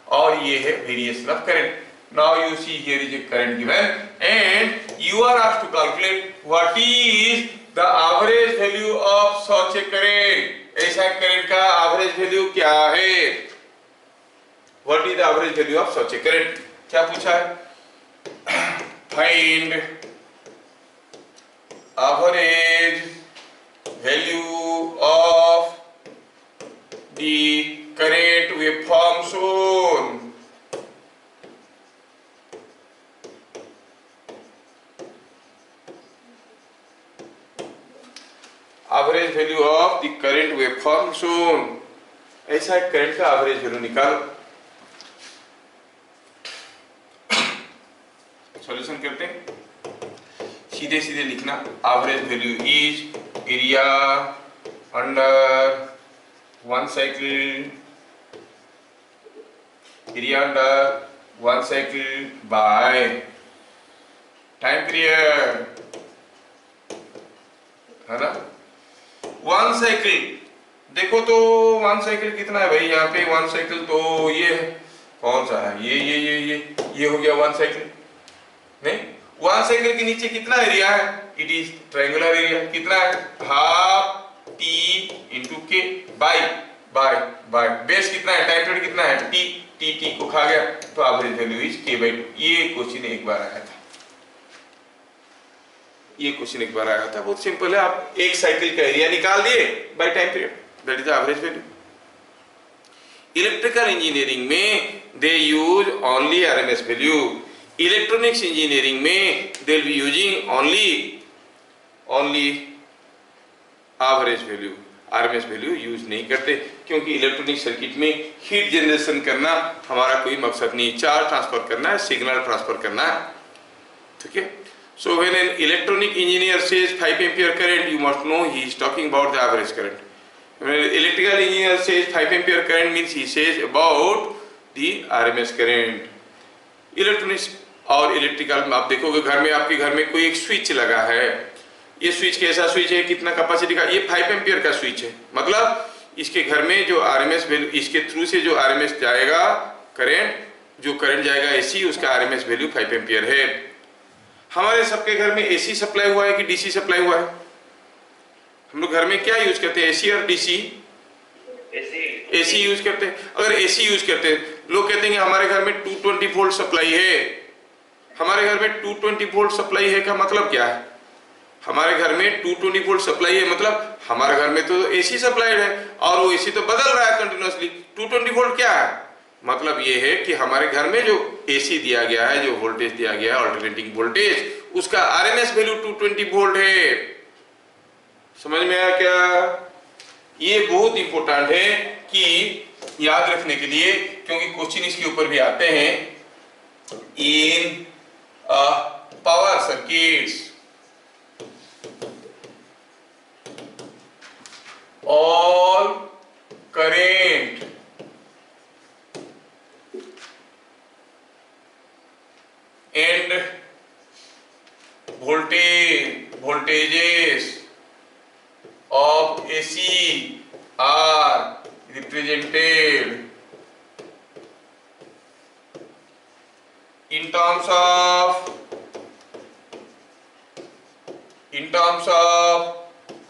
Speaker 1: और ये है variation of current. Now you see here is a current given and you are asked to calculate what is the average value of such a current. ऐसा करंट का average value क्या है? What is the average value of such a current? क्या पूछा है? Find average value of the current waveform shown. Average value of the current waveform shown. ऐसा एक current का एवरेज वैल्यू निकालो. सॉल्यूशन करते हैं. सीधे सीधे लिखना. Average value is area under one cycle, area under one cycle bye time period, है ना. वन साइकिल देखो तो वन साइकिल कितना है भाई? यहाँ पे वन साइकिल तो ये है. कौन सा है? ये हो गया वन साइकिल. नहीं, वन साइकिल के नीचे कितना एरिया है? It is triangular area. कितना है? हाफ टी इंटू के बाय बेस कितना है? टाइम पीरियड कितना है? टी को खा गया तो एवरेज वैल्यू इज के बाय 2. ये क्वेश्चन एक बार आया था. बहुत सिंपल है. आप एक साइकिल का एरिया निकाल दिए by time period, that is average value. Electrical engineering में they use only RMS value. Electronics engineering में they will be using only average value. RMS value use नहीं करते क्योंकि इलेक्ट्रॉनिक सर्किट में हीट जनरेशन करना हमारा कोई मकसद नहीं. चार्ज ट्रांसफर करना है, सिग्नल ट्रांसफर करना है. ठीक है. So when an electronic engineer says 5 ampere current, you must know he is talking about the average current. When an electrical engineer says 5 ampere current means he says about the RMS current. Electronics और electrical में आप देखोगे घर में, आपके घर में कोई एक स्विच लगा है. ये स्विच कैसा स्विच है? कितना कैपेसिटी का? ये 5 एम्पियर का स्विच है. मतलब इसके घर में जो आरएमएस वैल्यू, इसके थ्रू से जो आरएमएस जाएगा करंट, जो करंट जाएगा एसी, उसका आरएमएस वैल्यू 5 एम्पियर है. हमारे सबके घर में एसी सप्लाई हुआ है कि डीसी सप्लाई हुआ है? हम लोग घर में क्या यूज करते हैं? एसी और डीसी? एसी यूज करते हैं. अगर एसी यूज करते हैं, लोग कहते हैं हमारे घर में 220 वोल्ट सप्लाई है. हमारे घर में 220 वोल्ट सप्लाई है का मतलब क्या है? हमारे घर में 220 वोल्ट सप्लाई है मतलब हमारे घर में तो एसी सप्लाइड है और वो एसी तो बदल रहा है कंटिन्यूअसली. 220 वोल्ट क्या है? मतलब ये है कि हमारे घर में जो एसी दिया गया है, जो वोल्टेज दिया गया है अल्टरनेटिंग वोल्टेज, उसका आरएमएस वैल्यू 220 वोल्ट है. समझ में आया क्या? ये बहुत इंपॉर्टेंट है कि याद रखने के लिए, क्योंकि क्वेश्चन इसके ऊपर भी आते हैं. In power circuits all current and voltages of AC are represented in terms of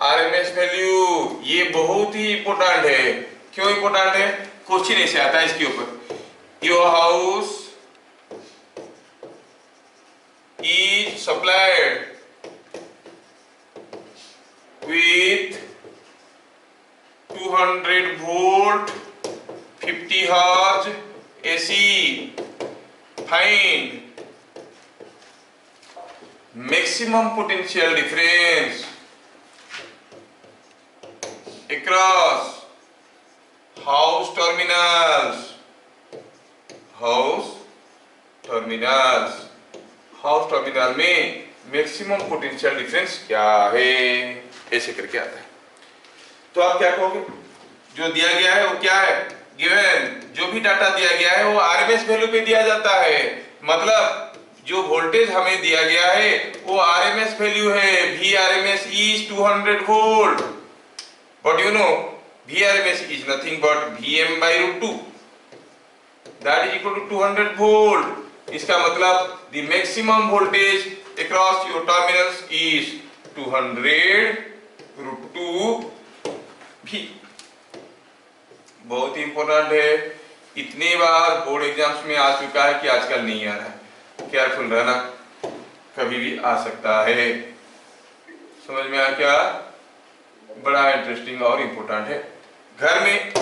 Speaker 1: RMS value. ये बहुत ही इंपॉर्टेंट है. क्यों इंपॉर्टेंट है? क्वेश्चन ऐसे आता है इसके ऊपर. Your house is supplied with 200 volt 50 hertz AC. Find maximum potential difference across house terminals. House terminal में मैक्सिमम पोटेंशियल डिफरेंस क्या है? ऐसे करके आता है. तो आप क्या कहोगे? जो दिया गया है वो क्या है? गिवन. जो भी डाटा दिया गया है वो आरएमएस वैल्यू पे दिया जाता है. मतलब जो वोल्टेज हमें दिया गया है वो आरएमएस वैल्यू है. V RMS is 200 volt. But you know, VRMS is nothing but Vm by root 2. That is equal to 200 volt. इसका मतलब the maximum voltage across your terminals is 200√2 भी। बहुत ही इंपॉर्टेंट है, इतनी बार बोर्ड एग्जाम्स में आ चुका है कि आजकल नहीं आ रहा है। केयरफुल रहना, कभी भी आ सकता है। समझ में आया क्या? बड़ा इंटरेस्टिंग और इम्पोर्टेंट है। घर में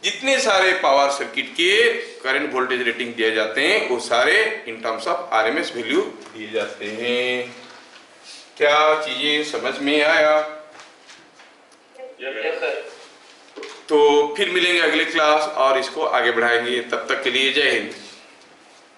Speaker 1: जितने सारे पावर सर्किट के करंट वोल्टेज रेटिंग दिए जाते हैं वो सारे इन टर्म्स ऑफ आरएमएस वैल्यू दिए जाते हैं। क्या चीजें समझ में आया?
Speaker 2: Yes sir.
Speaker 1: तो फिर मिलेंगे अगले क्लास और इसको आगे बढ़ाएंगे। तब तक के लिए जय हिंद।